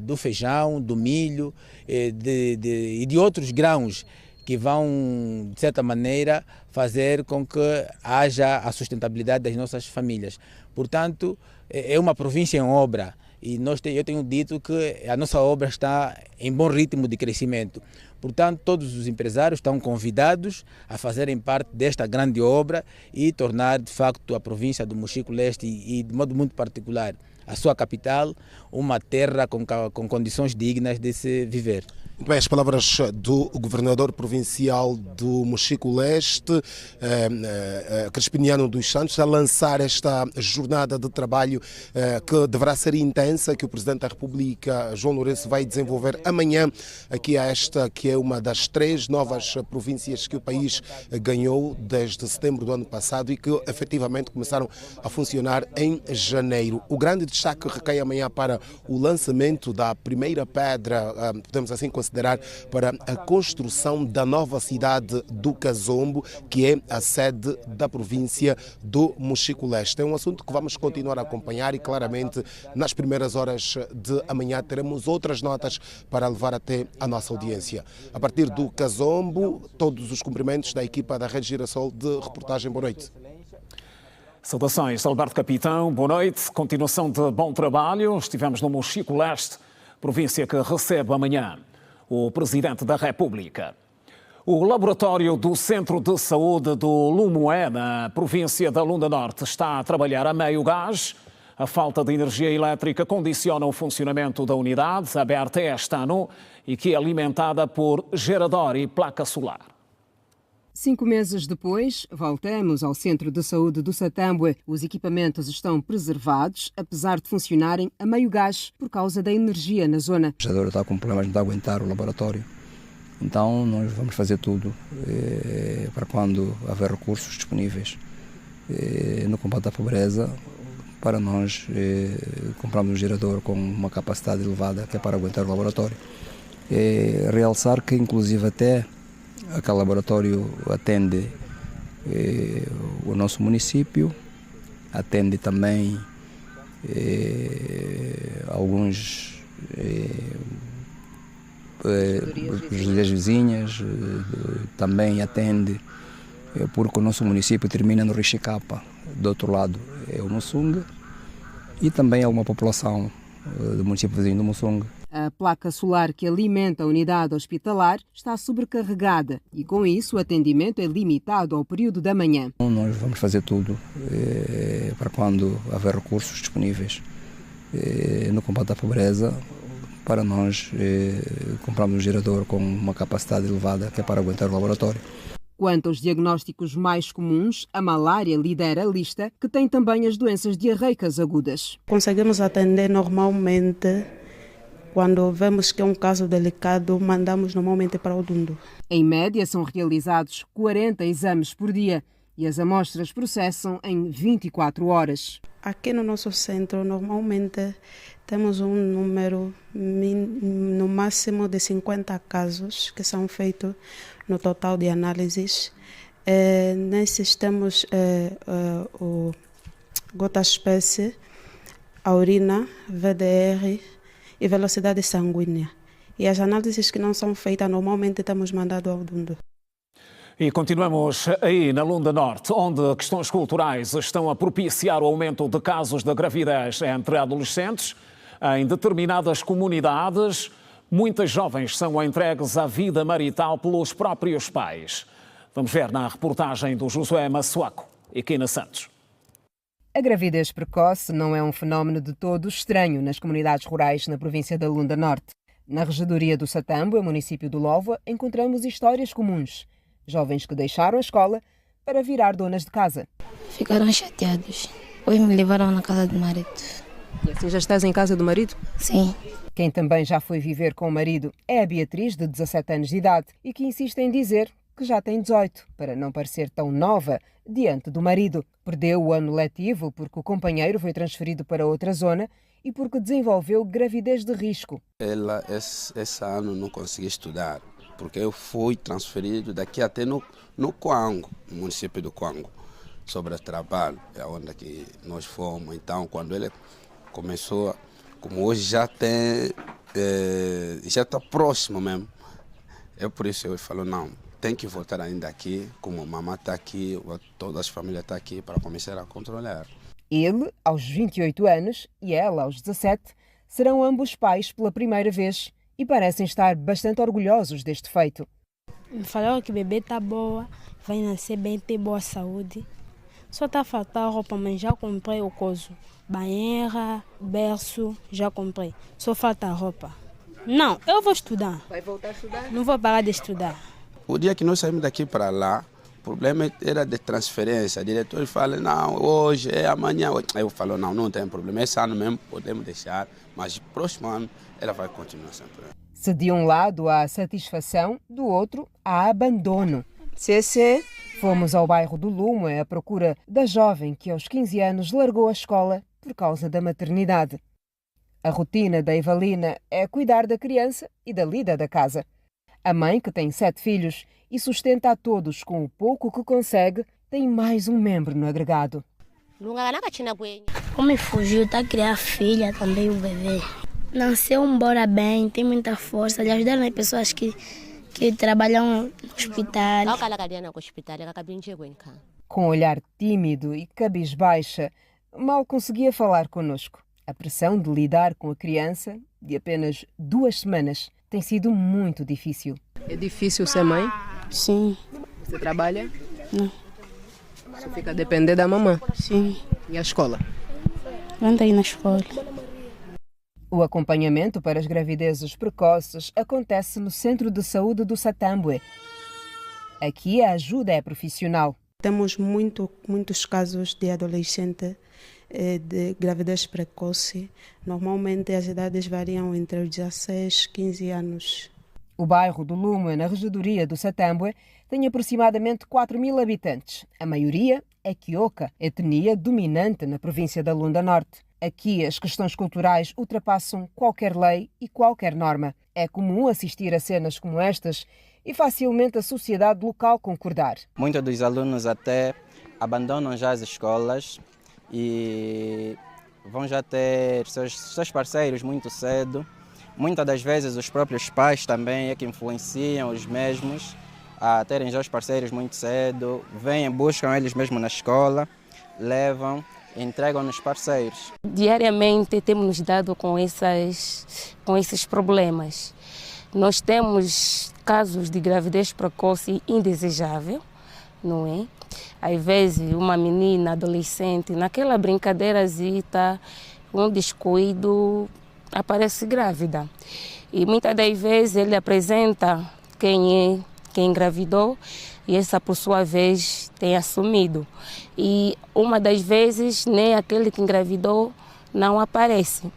do feijão, do milho e de outros grãos que vão, de certa maneira, fazer com que haja a sustentabilidade das nossas famílias. Portanto, é uma província em obra e eu tenho dito que a nossa obra está em bom ritmo de crescimento. Portanto, todos os empresários estão convidados a fazerem parte desta grande obra e tornar, de facto, a província do Mochico-Leste e, de modo muito particular, a sua capital, uma terra com condições dignas de se viver. Muito bem, as palavras do governador provincial do Mochico-Leste, Crispiniano dos Santos, a lançar esta jornada de trabalho que deverá ser intensa, que o Presidente da República, João Lourenço, vai desenvolver amanhã aqui a esta, que é uma das 3 novas províncias que o país ganhou desde setembro do ano passado e que efetivamente começaram a funcionar em janeiro. O grande destaque recai amanhã para o lançamento da primeira pedra, podemos assim considerar, para a construção da nova cidade do Kazombo, que é a sede da província do Mochico-Leste. É um assunto que vamos continuar a acompanhar e claramente nas primeiras horas de amanhã teremos outras notas para levar até a nossa audiência. A partir do Kazombo, todos os cumprimentos da equipa da Rede Girassol de reportagem. Boa noite. Saudações, Alberto Capitão, boa noite. Continuação de bom trabalho. Estivemos no Mochico-Leste, província que recebe amanhã o Presidente da República. O laboratório do Centro de Saúde do Lumoé, na província da Lunda Norte, está a trabalhar a meio gás. A falta de energia elétrica condiciona o funcionamento da unidade, aberta este ano, e que é alimentada por gerador e placa solar. 5 meses depois, voltamos ao Centro de Saúde do Satambue. Os equipamentos estão preservados, apesar de funcionarem a meio gás por causa da energia na zona. O gerador está com problemas de aguentar o laboratório. Então, nós vamos fazer tudo para quando haver recursos disponíveis no combate à pobreza, para nós comprarmos um gerador com uma capacidade elevada que é para aguentar o laboratório. Realçar que, inclusive, até aquele laboratório atende o nosso município, atende também alguns as vizinhas, também atende, porque o nosso município termina no Rixicapa, do outro lado é o Mussung, e também há uma população do município vizinho do Mussung. A placa solar que alimenta a unidade hospitalar está sobrecarregada e, com isso, o atendimento é limitado ao período da manhã. Nós vamos fazer tudo para quando haver recursos disponíveis no combate à pobreza, para nós comprarmos um gerador com uma capacidade elevada que é para aguentar o laboratório. Quanto aos diagnósticos mais comuns, a malária lidera a lista, que tem também as doenças diarreicas agudas. Conseguimos atender normalmente. Quando vemos que é um caso delicado, mandamos normalmente para o Dundo. Em média, são realizados 40 exames por dia e as amostras processam em 24 horas. Aqui no nosso centro, normalmente, temos um número no máximo de 50 casos que são feitos no total de análises. Nesses temos o gota espécie, a urina, VDR e velocidade sanguínea. E as análises que não são feitas, normalmente temos mandado ao Dundu. E continuamos aí na Lunda Norte, onde questões culturais estão a propiciar o aumento de casos de gravidez entre adolescentes. Em determinadas comunidades, muitas jovens são entregues à vida marital pelos próprios pais. Vamos ver na reportagem do Josué Massuaco e Quina Santos. A gravidez precoce não é um fenómeno de todo estranho nas comunidades rurais na província da Lunda Norte. Na regedoria do Satambo, município do Lovo, encontramos histórias comuns. Jovens que deixaram a escola para virar donas de casa. Ficaram chateados. Hoje me levaram na casa do marido. E assim já estás em casa do marido? Sim. Quem também já foi viver com o marido é a Beatriz, de 17 anos de idade, e que insiste em dizer que já tem 18, para não parecer tão nova diante do marido. Perdeu o ano letivo porque o companheiro foi transferido para outra zona e porque desenvolveu gravidez de risco. Ela, esse ano, não conseguiu estudar, porque eu fui transferido daqui até no Coango, no município do Coango, sobre o trabalho, é onde que nós fomos. Então, quando ele começou, como hoje já tem, já está próximo mesmo, é por isso que eu falo, não, tem que voltar ainda aqui, como a mamãe está aqui, todas as famílias estão aqui, para começar a controlar. Ele, aos 28 anos, e ela, aos 17, serão ambos pais pela primeira vez e parecem estar bastante orgulhosos deste feito. Me falaram que o bebê está boa, vai nascer bem, tem boa saúde. Só está a faltar roupa, mas já comprei o coso. Banheira, berço, já comprei. Só falta a roupa. Não, eu vou estudar. Vai voltar a estudar? Não vou parar de estudar. O dia que nós saímos daqui para lá, o problema era de transferência. O diretor fala, não, hoje, amanhã. Eu falo, não tem problema. Esse ano mesmo podemos deixar, mas próximo ano ela vai continuar sempre. Se de um lado há satisfação, do outro há abandono. Fomos ao bairro do Lumo à procura da jovem que aos 15 anos largou a escola por causa da maternidade. A rotina da Evalina é cuidar da criança e da lida da casa. A mãe, que tem 7 filhos e sustenta a todos com o pouco que consegue, tem mais um membro no agregado. Como fugiu, está a criar filha também, o bebê. Nasceu embora bem, tem muita força de ajudar as pessoas que trabalham no hospital. Com um olhar tímido e cabisbaixa, mal conseguia falar connosco. A pressão de lidar com a criança, de apenas 2 semanas, tem sido muito difícil. É difícil ser mãe? Sim. Você trabalha? Não. Você fica a depender da mamãe? Sim. E a escola? Anda aí na escola. O acompanhamento para as gravidezes precoces acontece no Centro de Saúde do Satambo. Aqui a ajuda é profissional. Temos muitos casos de adolescente de gravidez precoce. Normalmente as idades variam entre os 16 e 15 anos. O bairro do Lumo, na regedoria do Satambo, tem aproximadamente 4.000 habitantes. A maioria é Kioka, etnia dominante na província da Lunda Norte. Aqui as questões culturais ultrapassam qualquer lei e qualquer norma. É comum assistir a cenas como estas e facilmente a sociedade local concordar. Muitos dos alunos até abandonam já as escolas e vão já ter seus parceiros muito cedo. Muitas das vezes os próprios pais também é que influenciam os mesmos a terem já os parceiros muito cedo, vêm, buscam eles mesmos na escola, levam, entregam nos parceiros. Diariamente temos nos dado com esses problemas. Nós temos casos de gravidez precoce indesejável, não é? Às vezes uma menina adolescente, naquela brincadeirazita, um descuido, aparece grávida. E muitas das vezes ele apresenta quem engravidou e essa, por sua vez, tem assumido. E uma das vezes, nem aquele que engravidou não aparece.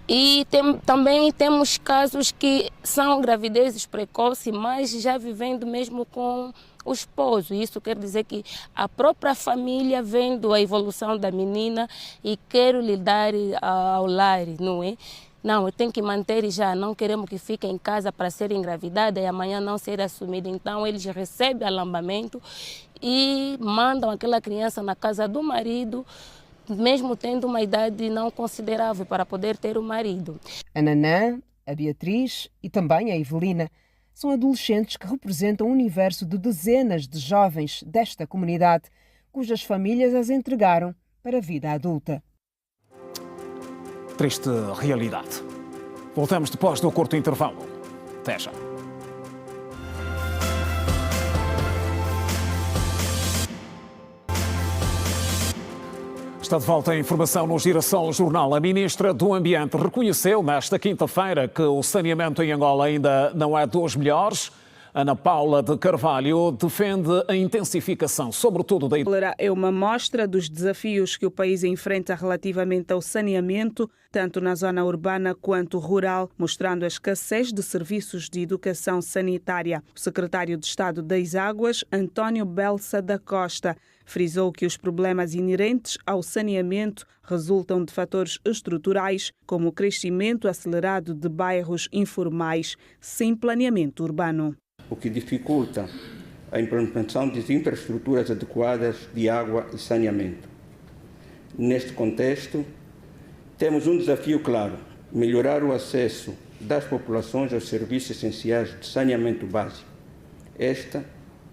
E também temos casos que são gravidezes precoces, mas já vivendo mesmo com o esposo. Isso quer dizer que a própria família, vendo a evolução da menina e quer lhe dar ao lar, não é? Não, eu tenho que manter já, não queremos que fique em casa para ser engravidada e amanhã não ser assumida. Então, eles recebem alambamento e mandam aquela criança na casa do marido, mesmo tendo uma idade não considerável para poder ter o marido. A Nanã, a Beatriz e também a Evelina são adolescentes que representam um universo de dezenas de jovens desta comunidade, cujas famílias as entregaram para a vida adulta. Triste realidade. Voltamos depois do curto intervalo. Até já. Está de volta a informação no Girassol Jornal. A ministra do Ambiente reconheceu nesta quinta-feira que o saneamento em Angola ainda não é dos melhores. Ana Paula de Carvalho defende a intensificação, sobretudo da... É uma mostra dos desafios que o país enfrenta relativamente ao saneamento, tanto na zona urbana quanto rural, mostrando a escassez de serviços de educação sanitária. O secretário de Estado das Águas, António Belsa da Costa, frisou que os problemas inerentes ao saneamento resultam de fatores estruturais, como o crescimento acelerado de bairros informais sem planeamento urbano. O que dificulta a implementação de infraestruturas adequadas de água e saneamento. Neste contexto, temos um desafio claro: melhorar o acesso das populações aos serviços essenciais de saneamento básico. Esta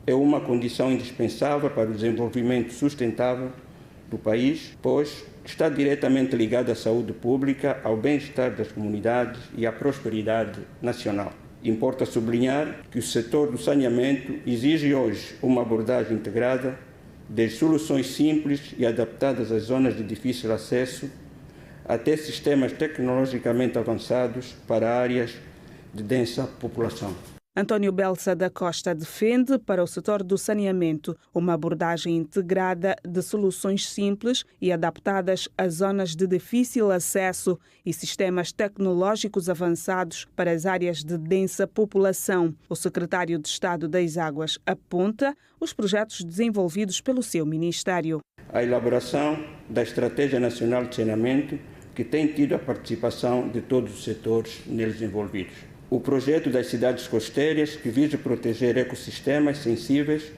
é uma condição indispensável para o desenvolvimento sustentável do país, pois está diretamente ligada à saúde pública, ao bem-estar das comunidades e à prosperidade nacional. Importa sublinhar que o setor do saneamento exige hoje uma abordagem integrada, desde soluções simples e adaptadas às zonas de difícil acesso, até sistemas tecnologicamente avançados para áreas de densa população. António Belsa da Costa defende para o setor do saneamento uma abordagem integrada de soluções simples e adaptadas às zonas de difícil acesso e sistemas tecnológicos avançados para as áreas de densa população. O secretário de Estado das Águas aponta os projetos desenvolvidos pelo seu ministério. A elaboração da Estratégia Nacional de Saneamento, que tem tido a participação de todos os setores neles envolvidos. O projeto das cidades costeiras, que visa proteger ecossistemas sensíveis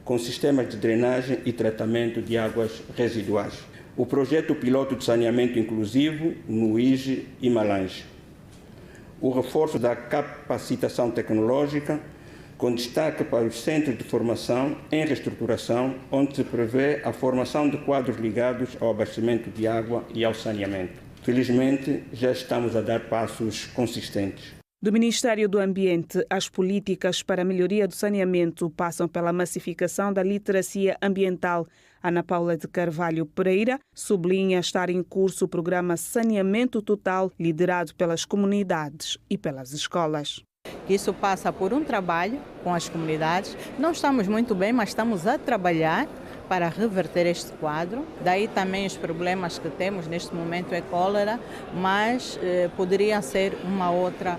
com sistemas de drenagem e tratamento de águas residuais. O projeto piloto de saneamento inclusivo no IGE e Malange. O reforço da capacitação tecnológica, com destaque para os centros de formação em reestruturação, onde se prevê a formação de quadros ligados ao abastecimento de água e ao saneamento. Felizmente, já estamos a dar passos consistentes. Do Ministério do Ambiente, as políticas para a melhoria do saneamento passam pela massificação da literacia ambiental. Ana Paula de Carvalho Pereira sublinha estar em curso o programa Saneamento Total, liderado pelas comunidades e pelas escolas. Isso passa por um trabalho com as comunidades. Não estamos muito bem, mas estamos a trabalhar para reverter este quadro. Daí também os problemas que temos neste momento é cólera, mas poderia ser uma outra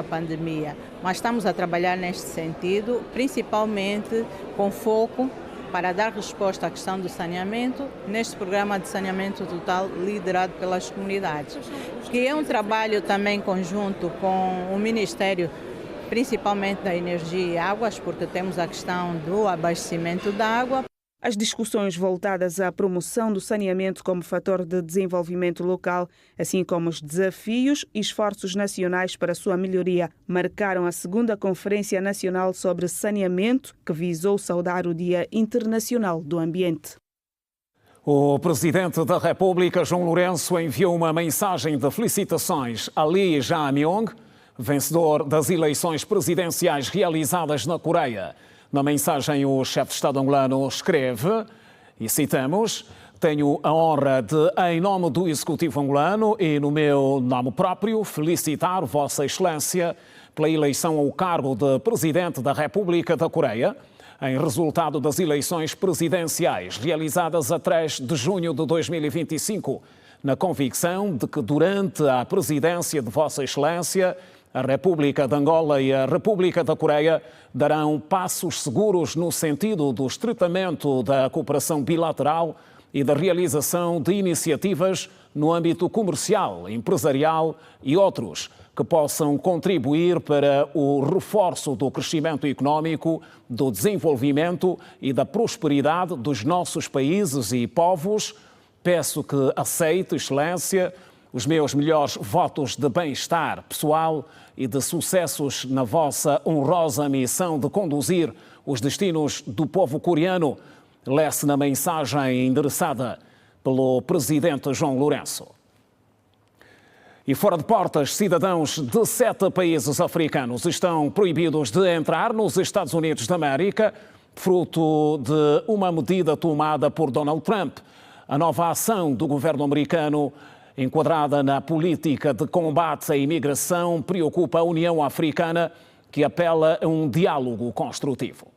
pandemia. Mas estamos a trabalhar neste sentido, principalmente com foco para dar resposta à questão do saneamento, neste programa de saneamento total liderado pelas comunidades, que é um trabalho também conjunto com o Ministério, principalmente da Energia e Águas, porque temos a questão do abastecimento da água. As discussões voltadas à promoção do saneamento como fator de desenvolvimento local, assim como os desafios e esforços nacionais para sua melhoria, marcaram a segunda Conferência Nacional sobre Saneamento, que visou saudar o Dia Internacional do Ambiente. O Presidente da República, João Lourenço, enviou uma mensagem de felicitações a Lee Jae-myung, vencedor das eleições presidenciais realizadas na Coreia. Na mensagem, o chefe de Estado angolano escreve, e citamos: "Tenho a honra de, em nome do Executivo angolano e no meu nome próprio, felicitar Vossa Excelência pela eleição ao cargo de Presidente da República da Coreia, em resultado das eleições presidenciais realizadas a 3 de junho de 2025, na convicção de que durante a presidência de Vossa Excelência A República de Angola e a República da Coreia darão passos seguros no sentido do estreitamento da cooperação bilateral e da realização de iniciativas no âmbito comercial, empresarial e outros, que possam contribuir para o reforço do crescimento económico, do desenvolvimento e da prosperidade dos nossos países e povos. Peço que aceite, Excelência, os meus melhores votos de bem-estar pessoal e de sucessos na vossa honrosa missão de conduzir os destinos do povo coreano, lê-se na mensagem endereçada pelo presidente João Lourenço. E fora de portas, cidadãos de 7 países africanos estão proibidos de entrar nos Estados Unidos da América, fruto de uma medida tomada por Donald Trump. A nova ação do governo americano, enquadrada na política de combate à imigração, preocupa a União Africana, que apela a um diálogo construtivo.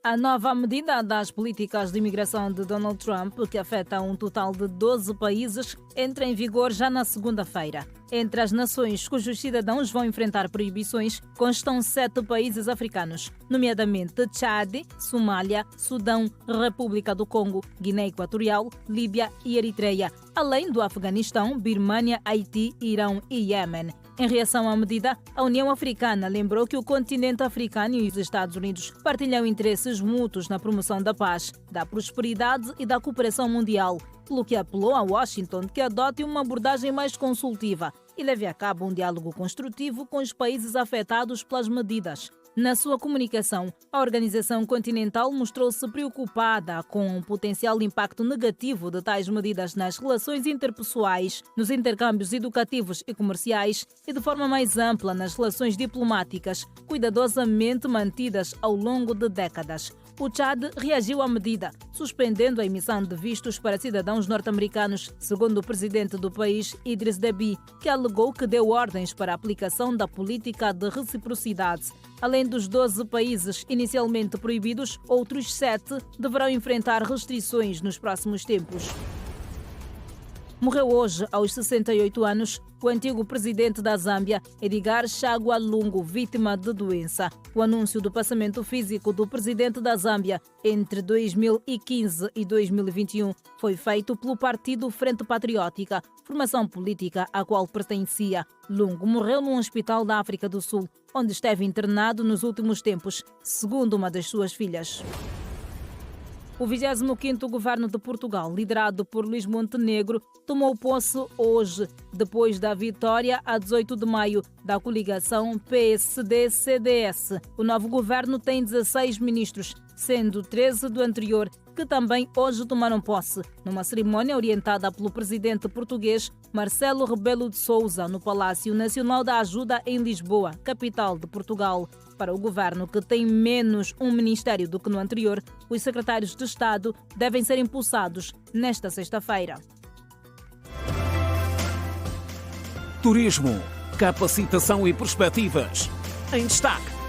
A nova medida das políticas de imigração de Donald Trump, que afeta um total de 12 países, entra em vigor já na segunda-feira. Entre as nações cujos cidadãos vão enfrentar proibições constam 7 países africanos, nomeadamente Chad, Somália, Sudão, República do Congo, Guiné Equatorial, Líbia e Eritreia, além do Afeganistão, Birmânia, Haiti, Irão e Iêmen. Em reação à medida, a União Africana lembrou que o continente africano e os Estados Unidos partilham interesses mútuos na promoção da paz, da prosperidade e da cooperação mundial, pelo que apelou a Washington que adote uma abordagem mais consultiva e leve a cabo um diálogo construtivo com os países afetados pelas medidas. Na sua comunicação, a Organização Continental mostrou-se preocupada com o potencial impacto negativo de tais medidas nas relações interpessoais, nos intercâmbios educativos e comerciais e, de forma mais ampla, nas relações diplomáticas, cuidadosamente mantidas ao longo de décadas. O Chad reagiu à medida, suspendendo a emissão de vistos para cidadãos norte-americanos, segundo o presidente do país, Idriss Déby, que alegou que deu ordens para a aplicação da política de reciprocidade. Além dos 12 países inicialmente proibidos, outros 7 deverão enfrentar restrições nos próximos tempos. Morreu hoje, aos 68 anos, o antigo presidente da Zâmbia, Edgar Chagwa Lungu, vítima de doença. O anúncio do passamento físico do presidente da Zâmbia entre 2015 e 2021 foi feito pelo Partido Frente Patriótica, formação política à qual pertencia. Lungu morreu num hospital da África do Sul, onde esteve internado nos últimos tempos, segundo uma das suas filhas. O 25º governo de Portugal, liderado por Luís Montenegro, tomou posse hoje, depois da vitória, a 18 de maio, da coligação PSD-CDS. O novo governo tem 16 ministros, sendo 13 do anterior, que também hoje tomaram posse, numa cerimónia orientada pelo presidente português Marcelo Rebelo de Sousa, no Palácio Nacional da Ajuda em Lisboa, capital de Portugal. Para o governo, que tem menos um ministério do que no anterior, os secretários de Estado devem ser impulsados nesta sexta-feira. Turismo, capacitação e perspectivas. Em destaque.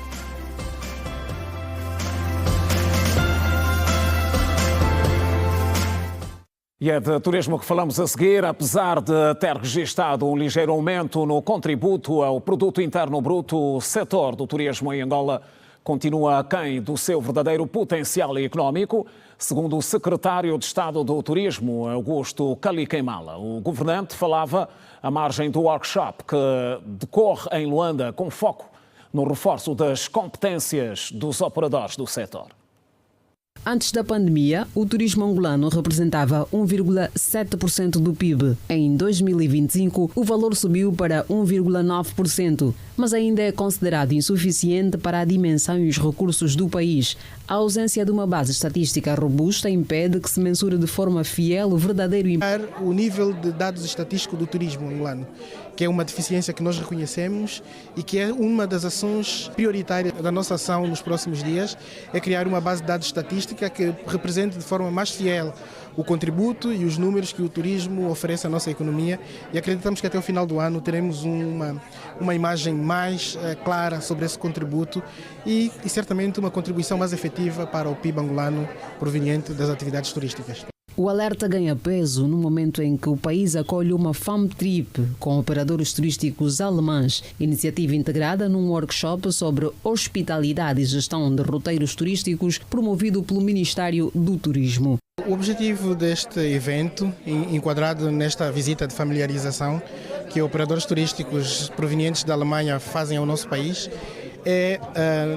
E é de turismo que falamos a seguir. Apesar de ter registrado um ligeiro aumento no contributo ao produto interno bruto, o setor do turismo em Angola continua aquém do seu verdadeiro potencial económico, segundo o secretário de Estado do Turismo, Augusto Kaliqueimala. O governante falava à margem do workshop que decorre em Luanda com foco no reforço das competências dos operadores do setor. Antes da pandemia, o turismo angolano representava 1,7% do PIB. Em 2025, o valor subiu para 1,9%, mas ainda é considerado insuficiente para a dimensão e os recursos do país. A ausência de uma base estatística robusta impede que se mensure de forma fiel o verdadeiro impacto. O nível de dados estatísticos do turismo angolano, que é uma deficiência que nós reconhecemos e que é uma das ações prioritárias da nossa ação nos próximos dias, é criar uma base de dados estatística que represente de forma mais fiel o contributo e os números que o turismo oferece à nossa economia, e acreditamos que até o final do ano teremos uma imagem mais clara sobre esse contributo e certamente uma contribuição mais efetiva para o PIB angolano proveniente das atividades turísticas. O alerta ganha peso no momento em que o país acolhe uma Fam Trip com operadores turísticos alemães, iniciativa integrada num workshop sobre hospitalidade e gestão de roteiros turísticos promovido pelo Ministério do Turismo. O objetivo deste evento, enquadrado nesta visita de familiarização que operadores turísticos provenientes da Alemanha fazem ao nosso país, é,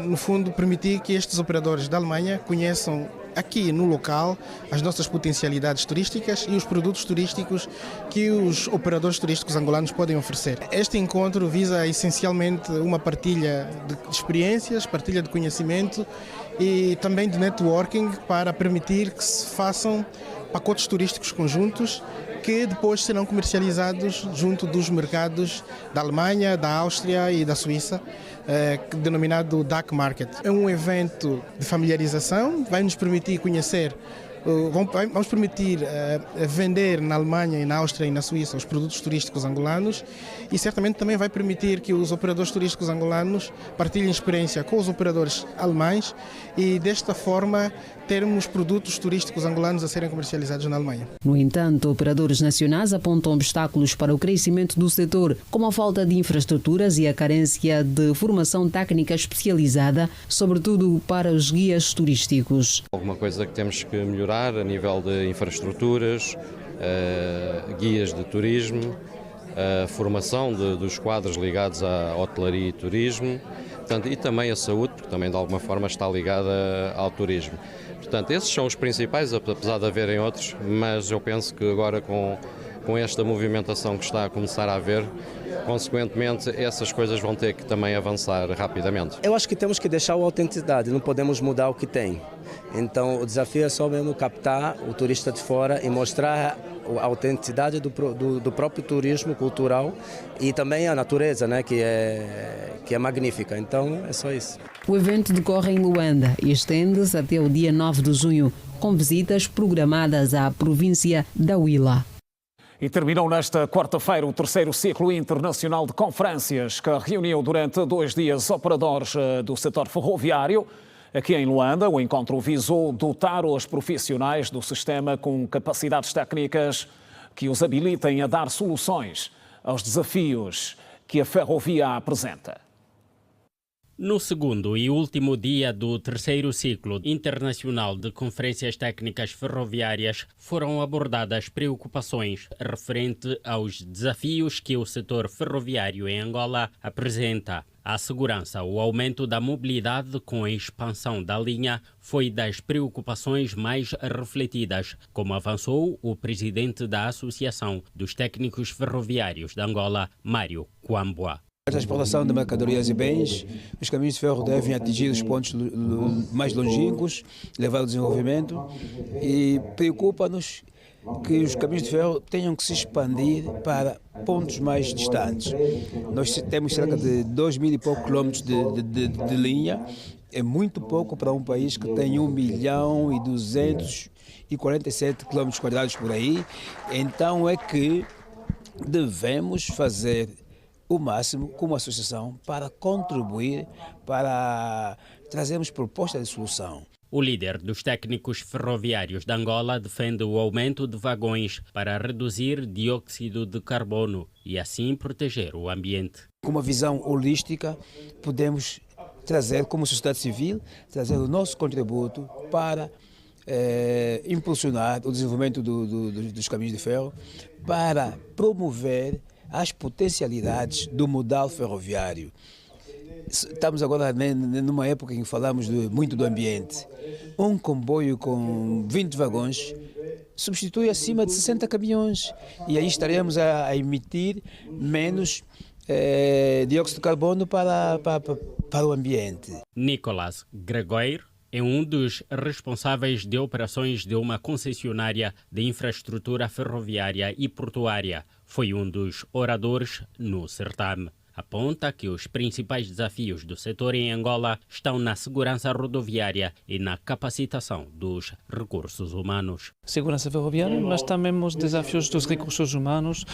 no fundo, permitir que estes operadores da Alemanha conheçam aqui no local as nossas potencialidades turísticas e os produtos turísticos que os operadores turísticos angolanos podem oferecer. Este encontro visa essencialmente uma partilha de experiências, partilha de conhecimento e também de networking para permitir que se façam pacotes turísticos conjuntos que depois serão comercializados junto dos mercados da Alemanha, da Áustria e da Suíça, denominado DACH Market. É um evento de familiarização, vai nos permitir conhecer, vamos permitir vender na Alemanha e na Áustria e na Suíça os produtos turísticos angolanos e certamente também vai permitir que os operadores turísticos angolanos partilhem experiência com os operadores alemães e desta forma termos produtos turísticos angolanos a serem comercializados na Alemanha. No entanto, operadores nacionais apontam obstáculos para o crescimento do setor, como a falta de infraestruturas e a carência de formação técnica especializada, sobretudo para os guias turísticos. Alguma coisa que temos que melhorar a nível de infraestruturas, guias de turismo, a formação dos quadros ligados à hotelaria e turismo, portanto, e também a saúde, porque também de alguma forma está ligada ao turismo. Portanto, esses são os principais, apesar de haverem outros, mas eu penso que agora com esta movimentação que está a começar a haver, consequentemente essas coisas vão ter que também avançar rapidamente. Eu acho que temos que deixar a autenticidade, não podemos mudar o que tem. Então o desafio é só mesmo captar o turista de fora e mostrar a autenticidade do próprio turismo cultural e também a natureza, né, que é magnífica. Então é só isso. O evento decorre em Luanda e estende-se até o dia 9 de junho, com visitas programadas à província da Huila. E terminou nesta quarta-feira o terceiro ciclo internacional de conferências que reuniu durante 2 dias operadores do setor ferroviário. Aqui em Luanda, o encontro visou dotar os profissionais do sistema com capacidades técnicas que os habilitem a dar soluções aos desafios que a ferrovia apresenta. No segundo e último dia do terceiro ciclo internacional de conferências técnicas ferroviárias, foram abordadas preocupações referente aos desafios que o setor ferroviário em Angola apresenta. A segurança, o aumento da mobilidade com a expansão da linha foi das preocupações mais refletidas, como avançou o presidente da Associação dos Técnicos Ferroviários de Angola, Mário Kwambwa. A exportação de mercadorias e bens, os caminhos de ferro devem atingir os pontos mais longínquos, levar ao desenvolvimento e preocupa-nos que os caminhos de ferro tenham que se expandir para pontos mais distantes. Nós temos cerca de 2.000 e poucos quilómetros de linha, é muito pouco para um país que tem 1.247 quilómetros quadrados por aí, então é que devemos fazer o máximo como associação para contribuir, para trazermos propostas de solução. O líder dos técnicos ferroviários de Angola defende o aumento de vagões para reduzir dióxido de carbono e assim proteger o ambiente. Com uma visão holística, podemos trazer, como sociedade civil, trazer o nosso contributo para impulsionar o desenvolvimento dos caminhos de ferro, para promover as potencialidades do modal ferroviário. Estamos agora numa época em que falamos muito do ambiente. Um comboio com 20 vagões substitui acima de 60 caminhões e aí estaremos a emitir menos dióxido de carbono para o ambiente. Nicolas Gregoire é um dos responsáveis de operações de uma concessionária de infraestrutura ferroviária e portuária. Foi um dos oradores no certame. aponta que os principais desafios do setor em Angola estão na segurança rodoviária e na capacitação dos recursos humanos. Segurança ferroviária, mas também os desafios dos recursos humanos,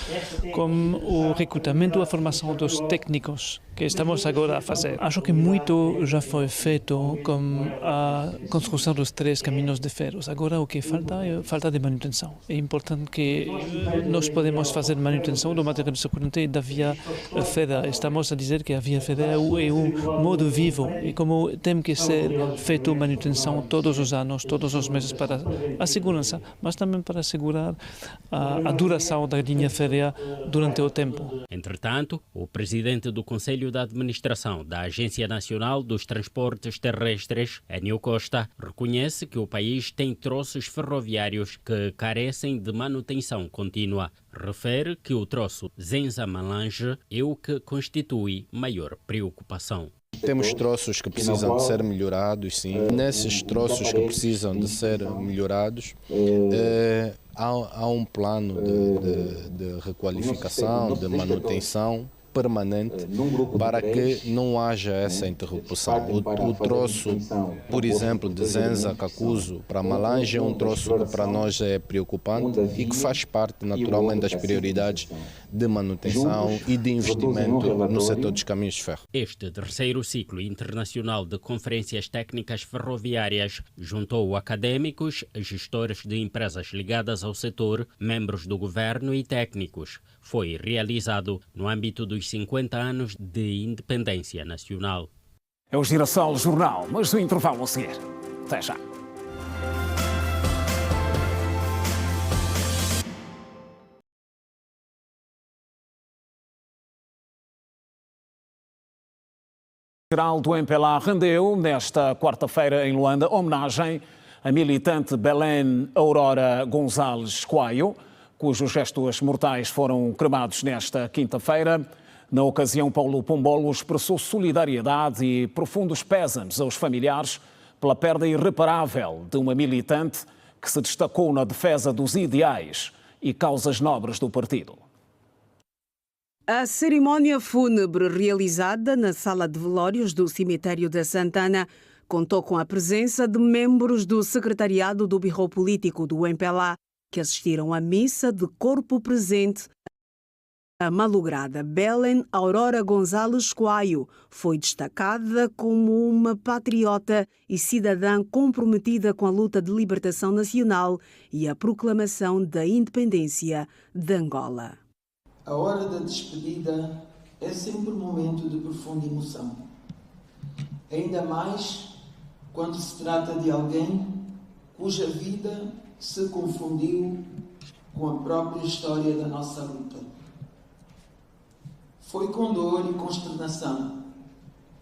como o recrutamento e a formação dos técnicos que estamos agora a fazer. Acho que muito já foi feito com a construção dos 3 caminhos de ferros. Agora o que falta é falta de manutenção. É importante que nós podemos fazer manutenção do material de segurança da via férrea. Estamos a dizer que a via férrea é um modo vivo e como tem que ser feito manutenção todos os anos, todos os meses para a segurança, mas também para assegurar a duração da linha férrea durante o tempo. Entretanto, o presidente do Conselho da Administração da Agência Nacional dos Transportes Terrestres, Enio Costa, reconhece que o país tem troços ferroviários que carecem de manutenção contínua. Refere que o troço Zenza-Malange é o que constitui maior preocupação. Temos troços que precisam de ser melhorados, sim. Nesses troços que precisam de ser melhorados, há um plano de requalificação, de manutenção permanente para que não haja essa interrupção. O troço, por exemplo, de Zenza Kakuzo para Malange é um troço que para nós é preocupante e que faz parte naturalmente das prioridades de manutenção e de investimento no setor dos caminhos de ferro. Este terceiro ciclo internacional de conferências técnicas ferroviárias juntou académicos, gestores de empresas ligadas ao setor, membros do governo e técnicos. Foi realizado no âmbito dos 50 anos de independência nacional. É o Girassol Jornal, mas o intervalo a seguir. Até já. O geral do MPLA rendeu, nesta quarta-feira em Luanda, homenagem à militante Belém Aurora Gonzalez Coelho, cujos restos mortais foram cremados nesta quinta-feira. Na ocasião, Paulo Pombolo expressou solidariedade e profundos pésames aos familiares pela perda irreparável de uma militante que se destacou na defesa dos ideais e causas nobres do partido. A cerimónia fúnebre realizada na sala de velórios do cemitério da Santana contou com a presença de membros do secretariado do Birro Político do MPLA, que assistiram à missa de corpo presente. A malograda Belém Aurora Gonzalez Coelho foi destacada como uma patriota e cidadã comprometida com a luta de libertação nacional e a proclamação da independência de Angola. A hora da despedida é sempre um momento de profunda emoção. Ainda mais quando se trata de alguém cuja vida se confundiu com a própria história da nossa luta. Foi com dor e consternação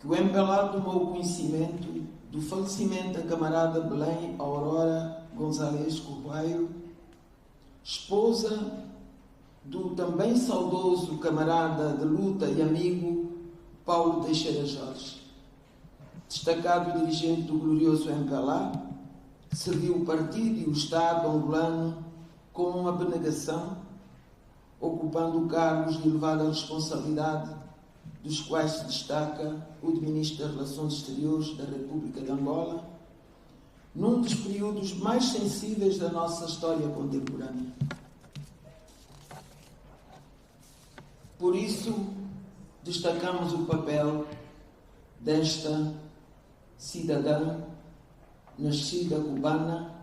que o MPLA tomou conhecimento do falecimento da camarada Belém Aurora Gonzalez Coelho, esposa do também saudoso camarada de luta e amigo Paulo Teixeira Jorge. Destacado dirigente do glorioso MPLA, serviu o partido e o Estado angolano com uma abnegação, ocupando cargos de elevada responsabilidade, dos quais se destaca o de Ministro das Relações Exteriores da República de Angola, num dos períodos mais sensíveis da nossa história contemporânea. Por isso, destacamos o papel desta cidadã nascida cubana,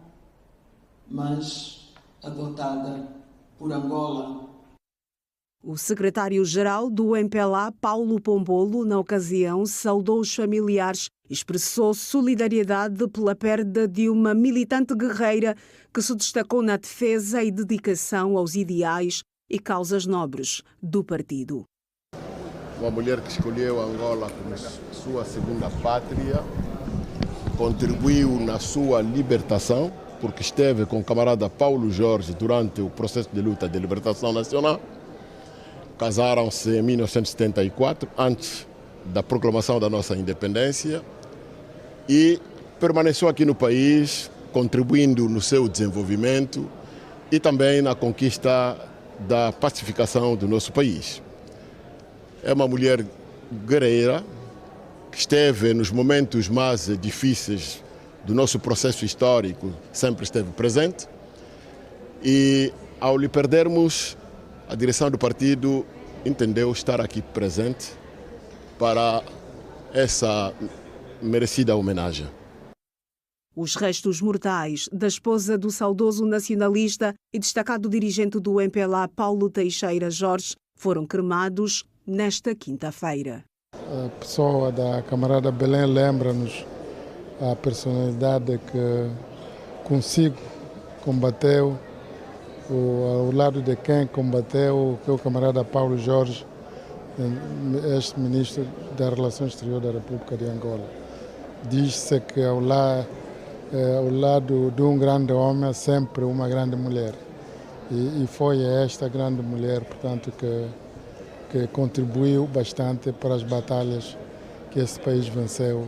mas adotada por Angola. O secretário-geral do MPLA, Paulo Pombolo, na ocasião, saudou os familiares e expressou solidariedade pela perda de uma militante guerreira que se destacou na defesa e dedicação aos ideais e causas nobres do partido. Uma mulher que escolheu Angola como sua segunda pátria, contribuiu na sua libertação, porque esteve com o camarada Paulo Jorge durante o processo de luta de libertação nacional. Casaram-se em 1974, antes da proclamação da nossa independência, e permaneceu aqui no país, contribuindo no seu desenvolvimento e também na conquista da pacificação do nosso país. É uma mulher guerreira, que esteve nos momentos mais difíceis do nosso processo histórico, sempre esteve presente. E ao lhe perdermos, a direção do partido entendeu estar aqui presente para essa merecida homenagem. Os restos mortais da esposa do saudoso nacionalista e destacado dirigente do MPLA, Paulo Teixeira Jorge, foram cremados nesta quinta-feira. A pessoa da camarada Belém lembra-nos a personalidade que consigo combateu, ao lado de quem combateu, que é o camarada Paulo Jorge, ex-ministro das Relações Exteriores da República de Angola. Diz-se que ao lado de um grande homem, sempre uma grande mulher. E foi esta grande mulher, portanto, que contribuiu bastante para as batalhas que esse país venceu.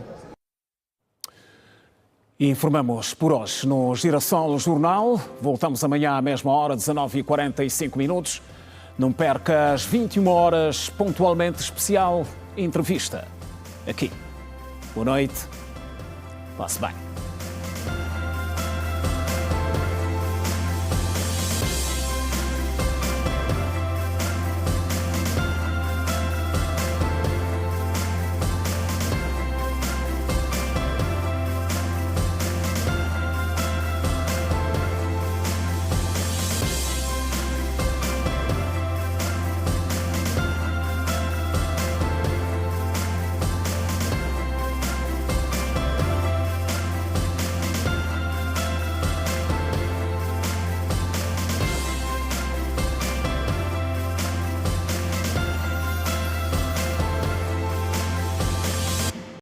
Informamos por hoje no Girassol Jornal. Voltamos amanhã à mesma hora, 19h45. Não perca às 21 horas, pontualmente, especial entrevista aqui. Boa noite. Passe bem.